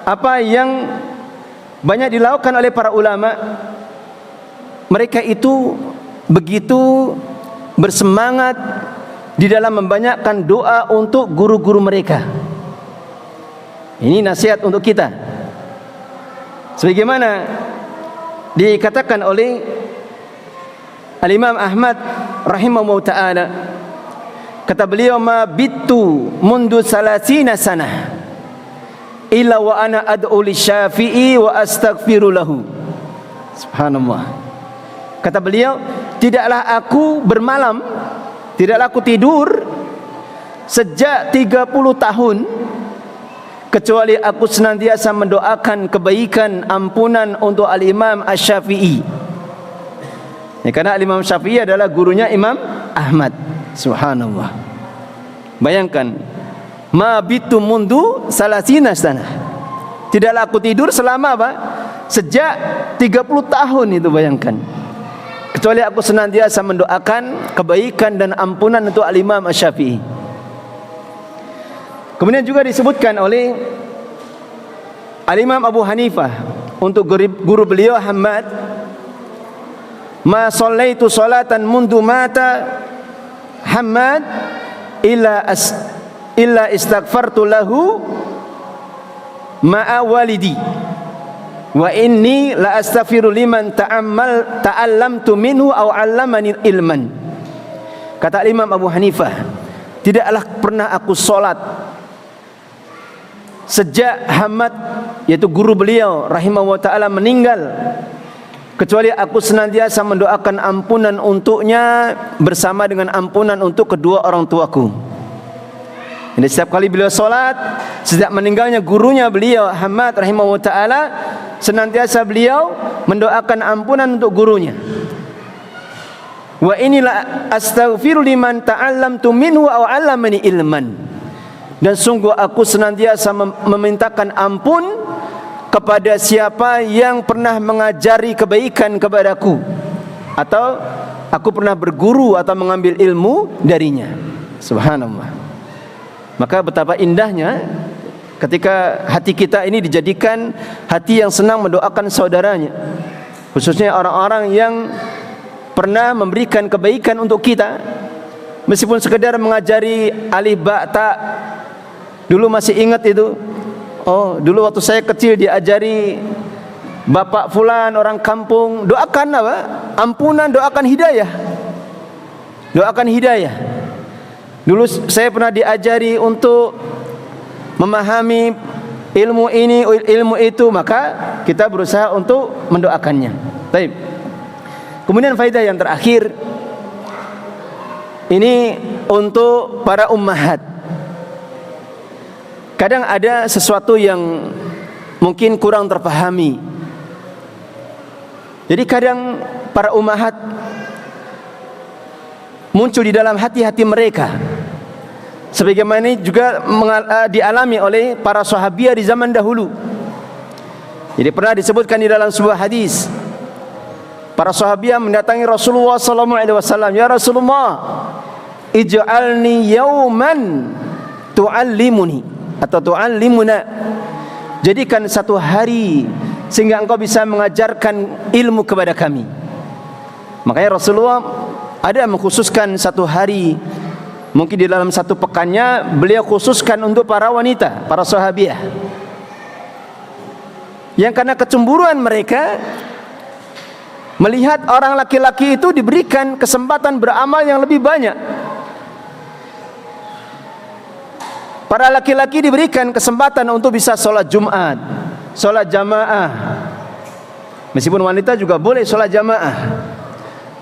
apa yang banyak dilakukan oleh para ulama, mereka itu begitu bersemangat di dalam membanyakkan doa untuk guru-guru mereka. Ini nasihat untuk kita. Sebagaimana dikatakan oleh Al-Imam Ahmad rahimahullah ta'ala, kata beliau, ma bittu mundu salasina sanah illa wa ana ad'u li syafi'i wa astaghfiru lahu. Subhanallah. Kata beliau, tidaklah aku bermalam, tidaklah aku tidur sejak 30 tahun kecuali aku senantiasa mendoakan kebaikan, ampunan untuk Al-Imam Asy-Syafi'i. Ya, karena Al-Imam Syafi'i adalah gurunya Imam Ahmad. Subhanallah. Bayangkan, ma bitu mundu salasina sanah. Tidaklah aku tidur selama apa? Sejak 30 tahun itu, bayangkan. Kecuali aku senantiasa mendoakan kebaikan dan ampunan untuk Al-Imam Asy-Syafi'i. Kemudian juga disebutkan oleh Al-Imam Abu Hanifah untuk guru beliau Hammad, ma shallaitu salatan mundu mata Hammad illa istaghfartu lahu ma'a walidi wa inni la astaghfiru liman ta'allamtu minhu aw 'allamani ilman. Kata Imam Abu Hanifah, tidaklah pernah aku salat sejak Hammad, yaitu guru beliau rahimahullah ta'ala, meninggal, kecuali aku senantiasa mendoakan ampunan untuknya bersama dengan ampunan untuk kedua orang tuaku. Jadi setiap kali beliau salat, sejak meninggalnya gurunya beliau Hammad rahimahullah ta'ala, senantiasa beliau mendoakan ampunan untuk gurunya. Wa inilah astaghfiru liman ta'allamtu minhu aw 'allamani ilman. Dan sungguh aku senantiasa memintakan ampun kepada siapa yang pernah mengajari kebaikan kepadaku, atau aku pernah berguru atau mengambil ilmu darinya. Subhanallah. Maka betapa indahnya ketika hati kita ini dijadikan hati yang senang mendoakan saudaranya, khususnya orang-orang yang pernah memberikan kebaikan untuk kita, meskipun sekedar mengajari alif ba ta. Dulu masih ingat itu. Oh, dulu waktu saya kecil diajari bapak fulan orang kampung, doakan apa? Ampunan, doakan hidayah. Doakan hidayah. Dulu saya pernah diajari untuk memahami ilmu ini, ilmu itu, maka kita berusaha untuk mendoakannya. Baik. Kemudian faedah yang terakhir ini untuk para ummahat. Kadang ada sesuatu yang mungkin kurang terpahami. Jadi kadang para ummahat muncul di dalam hati-hati mereka, sebagaimana juga dialami oleh para sahabiah di zaman dahulu. Jadi pernah disebutkan di dalam sebuah hadis, para sahabiah mendatangi Rasulullah SAW, ya Rasulullah, ij'alni yauman tu'allimuni atau tu'allimuna, jadikan satu hari sehingga engkau bisa mengajarkan ilmu kepada kami. Makanya Rasulullah ada mengkhususkan satu hari, mungkin di dalam satu pekannya beliau khususkan untuk para wanita, para sahabiah, yang karena kecemburuan mereka melihat orang laki-laki itu diberikan kesempatan beramal yang lebih banyak. Para laki-laki diberikan kesempatan untuk bisa sholat Jumat, sholat jamaah. Meskipun wanita juga boleh sholat jamaah.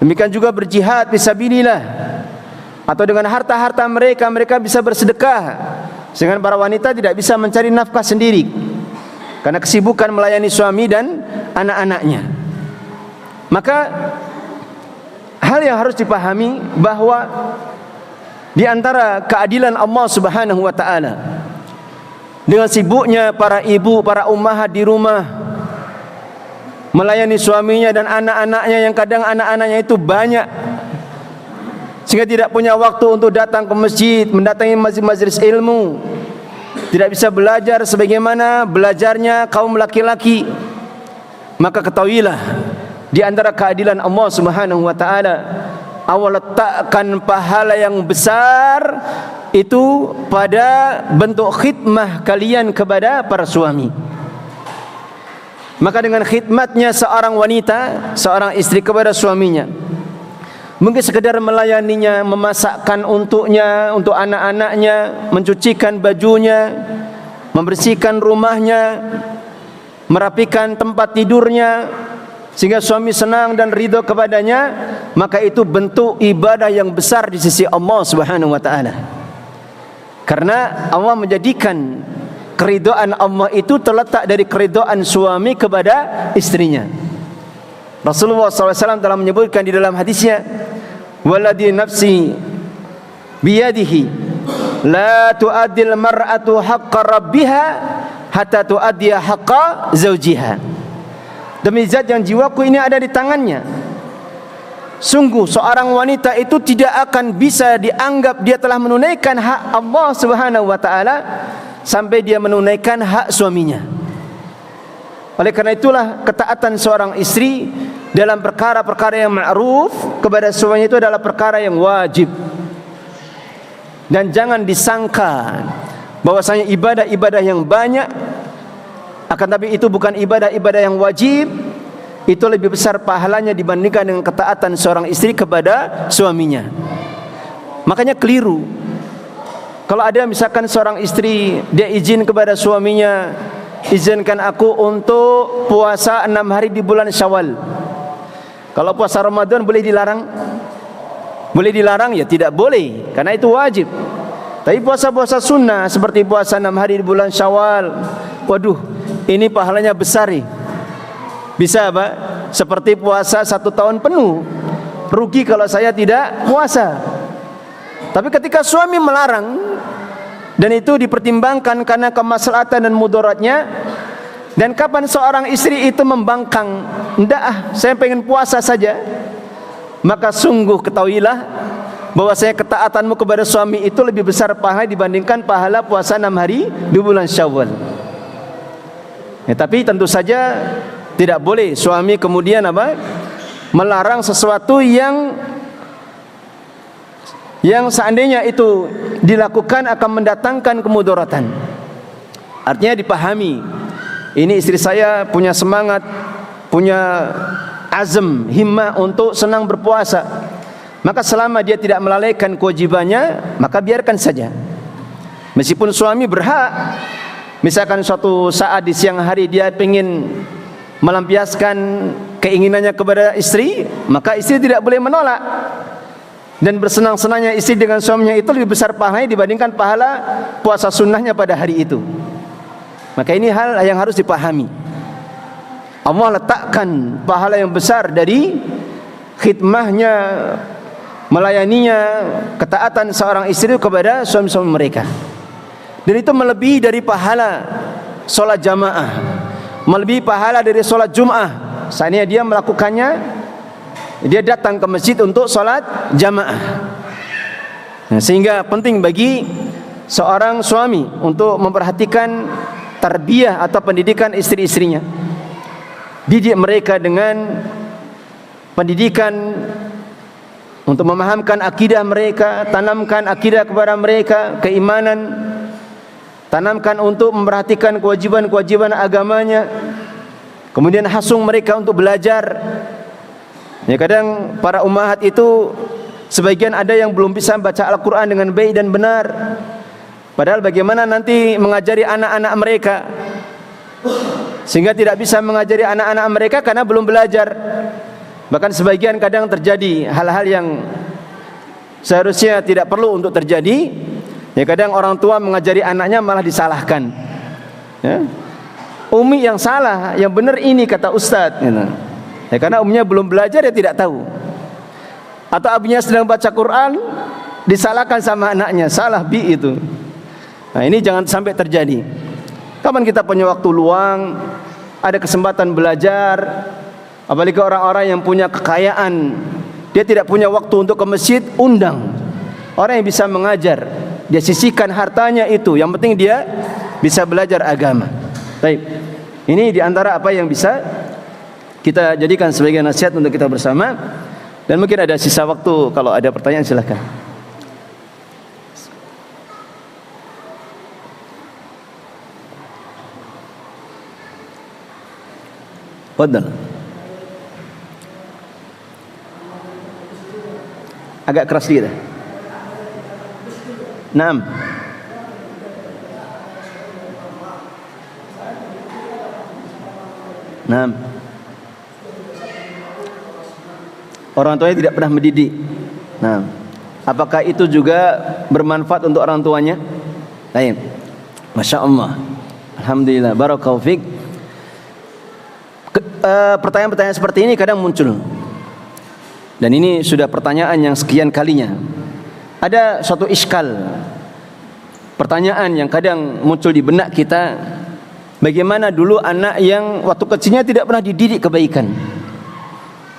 Demikian juga berjihad fisabilillah, atau dengan harta-harta mereka, mereka bisa bersedekah. Sedangkan para wanita tidak bisa mencari nafkah sendiri karena kesibukan melayani suami dan anak-anaknya. Maka hal yang harus dipahami bahwa di antara keadilan Allah Subhanahu wa taala, dengan sibuknya para ibu, para ummahat di rumah melayani suaminya dan anak-anaknya, yang kadang anak-anaknya itu banyak sehingga tidak punya waktu untuk datang ke masjid, mendatangi majelis ilmu, tidak bisa belajar sebagaimana belajarnya kaum laki-laki. Maka ketahuilah, di antara keadilan Allah Subhanahu wa taala, Allah letakkan pahala yang besar itu pada bentuk khidmah kalian kepada para suami. Maka dengan khidmatnya seorang wanita, seorang istri kepada suaminya, mungkin sekedar melayaninya, memasakkan untuknya, untuk anak-anaknya, mencucikan bajunya, membersihkan rumahnya, merapikan tempat tidurnya, sehingga suami senang dan ridho kepadanya, maka itu bentuk ibadah yang besar di sisi Allah Subhanahu wa taala. Karena Allah menjadikan keridhaan Allah itu terletak dari keridhaan suami kepada istrinya. Rasulullah SAW telah menyebutkan di dalam hadisnya, waladhi nafsi biyadihi la tu'addil mar'atu haqqa rabbiha hatta tu'addiya haqqa zawjiha. Demi zat yang jiwaku ini ada di tangannya, sungguh seorang wanita itu tidak akan bisa dianggap dia telah menunaikan hak Allah Subhanahu wa taala sampai dia menunaikan hak suaminya. Oleh karena itulah ketaatan seorang istri dalam perkara-perkara yang ma'ruf kepada suaminya itu adalah perkara yang wajib. Dan jangan disangka bahwasanya ibadah-ibadah yang banyak, akan tapi itu bukan ibadah-ibadah yang wajib, itu lebih besar pahalanya dibandingkan dengan ketaatan seorang istri kepada suaminya. Makanya keliru kalau ada misalkan seorang istri, dia izin kepada suaminya, izinkan aku untuk puasa 6 hari di bulan Syawal. Kalau puasa Ramadan boleh dilarang? Boleh dilarang? Ya tidak boleh, karena itu wajib. Tapi puasa-puasa sunnah seperti puasa 6 hari di bulan Syawal, waduh, ini pahalanya besar nih. Bisa apa? Seperti puasa 1 tahun penuh. Rugi kalau saya tidak puasa. Tapi ketika suami melarang, dan itu dipertimbangkan karena kemaslahatan dan mudaratnya, Dan kapan seorang istri itu membangkang, "Enggak, saya pengen puasa saja," maka sungguh ketahuilah bahwa saya ketaatanmu kepada suami itu lebih besar pahala dibandingkan pahala puasa 6 hari di bulan Syawal. Ya, tapi tentu saja tidak boleh suami kemudian melarang sesuatu yang seandainya itu dilakukan akan mendatangkan kemudaratan. Artinya dipahami, ini istri saya punya semangat, punya azam, himmah untuk senang berpuasa, maka selama dia tidak melalaikan kewajibannya, maka biarkan saja. Meskipun suami berhak, misalkan suatu saat di siang hari dia ingin melampiaskan keinginannya kepada istri, maka istri tidak boleh menolak. Dan bersenang-senangnya istri dengan suaminya itu lebih besar pahalanya dibandingkan pahala puasa sunnahnya pada hari itu. Maka ini hal yang harus dipahami. Allah letakkan pahala yang besar dari khidmahnya, melayaninya, ketaatan seorang istri kepada suami-suami mereka. Dan itu melebihi dari pahala solat jamaah, melebihi pahala dari solat Jum'ah. Seandainya dia melakukannya, dia datang ke masjid untuk solat jamaah. Nah, sehingga penting bagi seorang suami untuk memperhatikan tarbiyah atau pendidikan istri-istrinya. Didik mereka dengan pendidikan untuk memahamkan akidah mereka, tanamkan akidah kepada mereka, keimanan, tanamkan untuk memperhatikan kewajiban-kewajiban agamanya, kemudian hasung mereka untuk belajar. Ya, kadang para ummahat itu sebagian ada yang belum bisa baca Al-Quran dengan baik dan benar, padahal bagaimana nanti mengajari anak-anak mereka, sehingga tidak bisa mengajari anak-anak mereka karena belum belajar. Bahkan sebagian kadang terjadi hal-hal yang seharusnya tidak perlu untuk terjadi. Ya, kadang orang tua mengajari anaknya malah disalahkan. Ya, umi yang salah, yang benar ini kata ustadz. Ya, karena umnya belum belajar, dia tidak tahu. Atau abinya sedang baca Quran, disalahkan sama anaknya, salah bi itu. Nah, ini jangan sampai terjadi. Kapan kita punya waktu luang, ada kesempatan belajar, apalagi orang-orang yang punya kekayaan, dia tidak punya waktu untuk ke masjid, undang orang yang bisa mengajar, dia sisihkan hartanya itu, yang penting dia bisa belajar agama. Baik, ini diantara apa yang bisa kita jadikan sebagai nasihat untuk kita bersama. Dan mungkin ada sisa waktu, kalau ada pertanyaan silahkan. Fadhal. Agak keras sedikit. Naam. Naam. Orang tuanya tidak pernah mendidik. Nah, apakah itu juga bermanfaat untuk orang tuanya? Baik. Masya Allah. Alhamdulillah. Barakallahu fiik. Pertanyaan-pertanyaan seperti ini kadang muncul. Dan ini sudah pertanyaan yang sekian kalinya. Ada suatu iskal, pertanyaan yang kadang muncul di benak kita. Bagaimana dulu anak yang waktu kecilnya tidak pernah dididik kebaikan,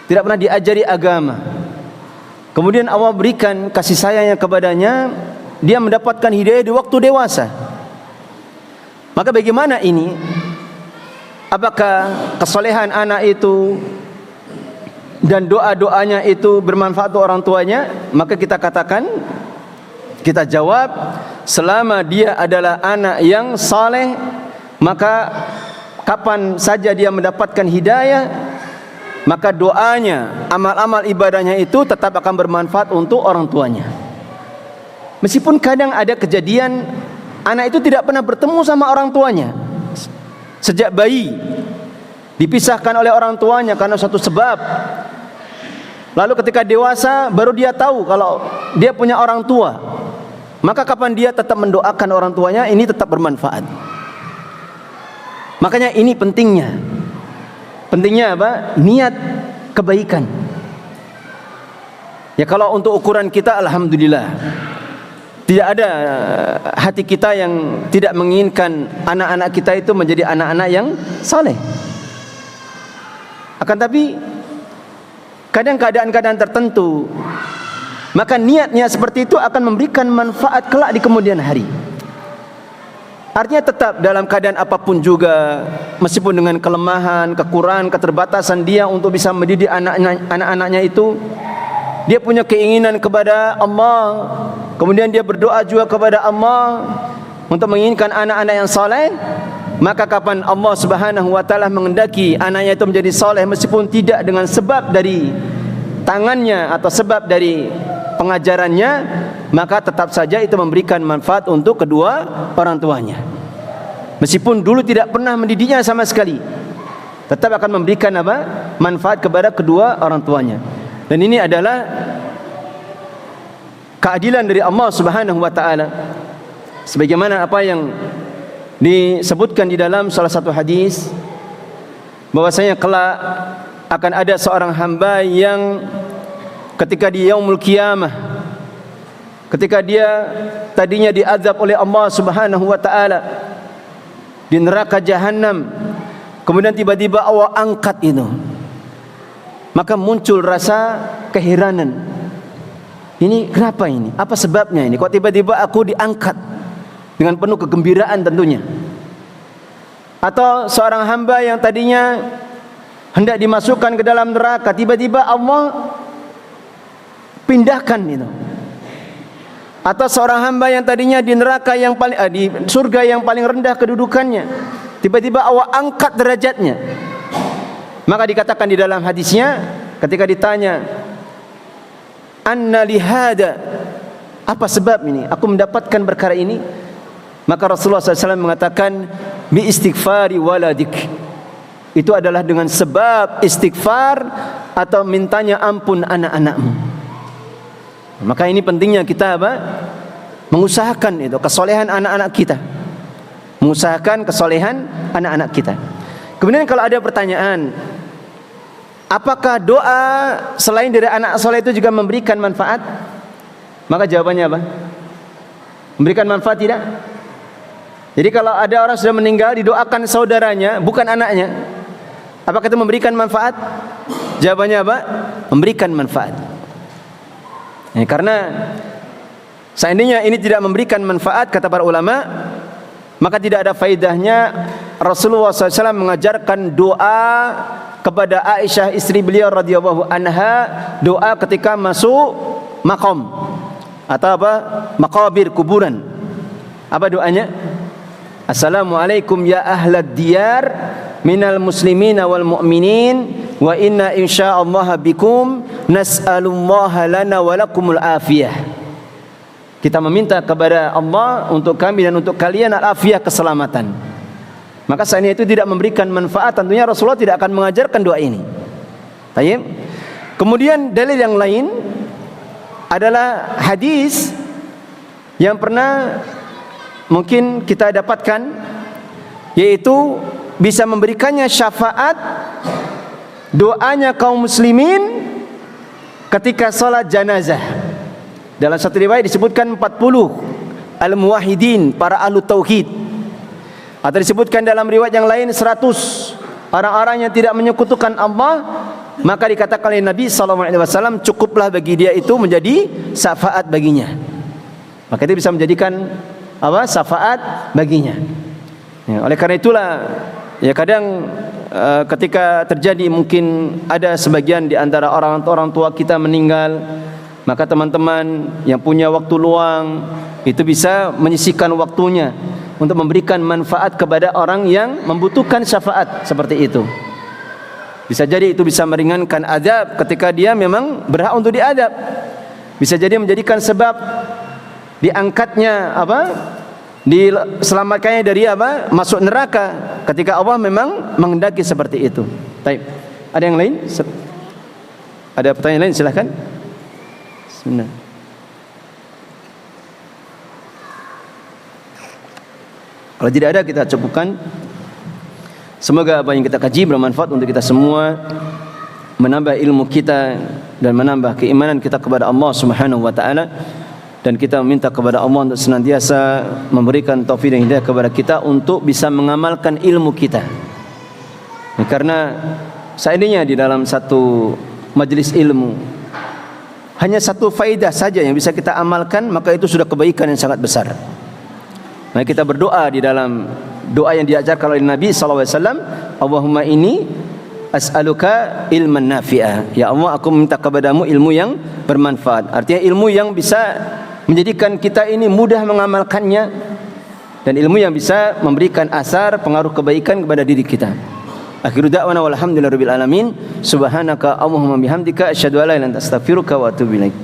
tidak pernah diajari agama, kemudian Allah berikan kasih sayangnya kepadanya, dia mendapatkan hidayah di waktu dewasa. Maka bagaimana ini? Apakah kesolehan anak itu dan doa-doanya itu bermanfaat untuk orang tuanya? Maka kita katakan, kita jawab, selama dia adalah anak yang saleh, maka kapan saja dia mendapatkan hidayah, maka doanya, amal-amal ibadahnya itu tetap akan bermanfaat untuk orang tuanya. Meskipun kadang ada kejadian anak itu tidak pernah bertemu sama orang tuanya sejak bayi, dipisahkan oleh orang tuanya karena suatu sebab. Lalu ketika dewasa baru dia tahu kalau dia punya orang tua. Maka kapan dia tetap mendoakan orang tuanya, ini tetap bermanfaat. Makanya ini pentingnya. Pentingnya apa? Niat kebaikan. Ya, kalau untuk ukuran kita alhamdulillah. tidak ada hati kita yang tidak menginginkan anak-anak kita itu menjadi anak-anak yang saleh. Akan tapi kadang keadaan-keadaan tertentu, maka niatnya seperti itu akan memberikan manfaat kelak di kemudian hari. Artinya tetap dalam keadaan apapun juga, meskipun dengan kelemahan, kekurangan, keterbatasan dia untuk bisa mendidik anak-anaknya itu, dia punya keinginan kepada Allah, kemudian dia berdoa juga kepada Allah untuk menginginkan anak-anak yang saleh. Maka kapan Allah Subhanahu wa taala mengendaki anaknya itu menjadi saleh, meskipun tidak dengan sebab dari tangannya atau sebab dari pengajarannya, maka tetap saja itu memberikan manfaat untuk kedua orang tuanya. Meskipun dulu tidak pernah mendidiknya sama sekali, tetap akan memberikan manfaat kepada kedua orang tuanya. Dan ini adalah keadilan dari Allah Subhanahu wa taala, sebagaimana apa yang disebutkan di dalam salah satu hadis, bahwasanya kelak akan ada seorang hamba yang ketika di yaumul qiyamah, ketika dia tadinya diazab oleh Allah Subhanahu wa taala di neraka jahanam, kemudian tiba-tiba Allah angkat itu, maka muncul rasa keheranan. Ini kenapa ini? Apa sebabnya ini? Kok tiba-tiba aku diangkat? Dengan penuh kegembiraan tentunya. Atau seorang hamba yang tadinya hendak dimasukkan ke dalam neraka, tiba-tiba Allah pindahkan itu. Atau seorang hamba yang tadinya di neraka yang paling di surga yang paling rendah kedudukannya, tiba-tiba Allah angkat derajatnya. Maka dikatakan di dalam hadisnya, ketika ditanya, "Anna lihada?" Apa sebab ini? Aku mendapatkan perkara ini. Maka Rasulullah SAW mengatakan, "Bi istighfari waladik." Itu adalah dengan sebab istighfar atau mintanya ampun anak-anakmu. Maka ini pentingnya kita mengusahakan itu kesolehan anak-anak kita, mengusahakan kesolehan anak-anak kita. Kemudian kalau ada pertanyaan, apakah doa selain dari anak soleh itu juga memberikan manfaat? Maka jawabannya apa? Memberikan manfaat tidak? Jadi kalau ada orang sudah meninggal, didoakan saudaranya, bukan anaknya, apakah itu memberikan manfaat? Jawabannya apa? Memberikan manfaat. Karena seandainya ini tidak memberikan manfaat, kata para ulama, maka tidak ada faedahnya Rasulullah SAW mengajarkan doa kepada Aisyah istri beliau radhiyallahu anha, doa ketika masuk makom atau makabir, kuburan. Apa doanya? Assalamualaikum ya ahlad diyar minal muslimina wal mu'minin wa inna insya'allaha bikum nas'alullaha lana walakumul afiyah. Kita meminta kepada Allah untuk kami dan untuk kalian al-afiyah, keselamatan. Maka seandainya itu tidak memberikan manfaat, tentunya Rasulullah tidak akan mengajarkan doa ini. Baik. Kemudian dalil yang lain adalah hadis yang pernah mungkin kita dapatkan, yaitu bisa memberikannya syafaat doanya kaum muslimin ketika salat janazah. Dalam satu riwayat disebutkan 40 al-muwahhidin, para ahlu tauhid. Atau disebutkan dalam riwayat yang lain 100 orang-orang yang tidak menyekutukan Allah. Maka dikatakan oleh Nabi SAW, cukuplah bagi dia itu menjadi syafaat baginya. Maka itu bisa menjadikan syafaat baginya. Ya, oleh karena itulah ya kadang ketika terjadi mungkin ada sebagian di antara orang tua kita meninggal, maka teman-teman yang punya waktu luang itu bisa menyisihkan waktunya untuk memberikan manfaat kepada orang yang membutuhkan syafaat seperti itu. Bisa jadi itu bisa meringankan azab ketika dia memang berhak untuk diazab. Bisa jadi menjadikan sebab diangkatnya diselamatkannya dari masuk neraka ketika Allah memang menghendaki seperti itu. Baik. Ada yang lain? Ada pertanyaan lain, silakan. Bismillah. Kalau tidak ada, kita cukupkan. Semoga apa yang kita kaji bermanfaat untuk kita semua, menambah ilmu kita dan menambah keimanan kita kepada Allah Subhanahu wa taala. dan kita meminta kepada Allah untuk senantiasa memberikan taufik dan hidayah kepada kita untuk bisa mengamalkan ilmu kita. Karena seandainya di dalam satu majlis ilmu hanya satu faedah saja yang bisa kita amalkan, maka itu sudah kebaikan yang sangat besar. Maka kita berdoa di dalam doa yang diajarkan oleh Nabi SAW, Allahumma inni as'aluka ilman nafi'ah. Ya Allah, aku minta kepadamu ilmu yang bermanfaat. Artinya ilmu yang bisa menjadikan kita ini mudah mengamalkannya, dan ilmu yang bisa memberikan asar pengaruh kebaikan kepada diri kita. Akhiru da'wana walhamdulillahirabbil alamin. Subhanaka Allahumma bihamdika asyhadu an la ilaha illa anta astaghfiruka wa atubu ilaik.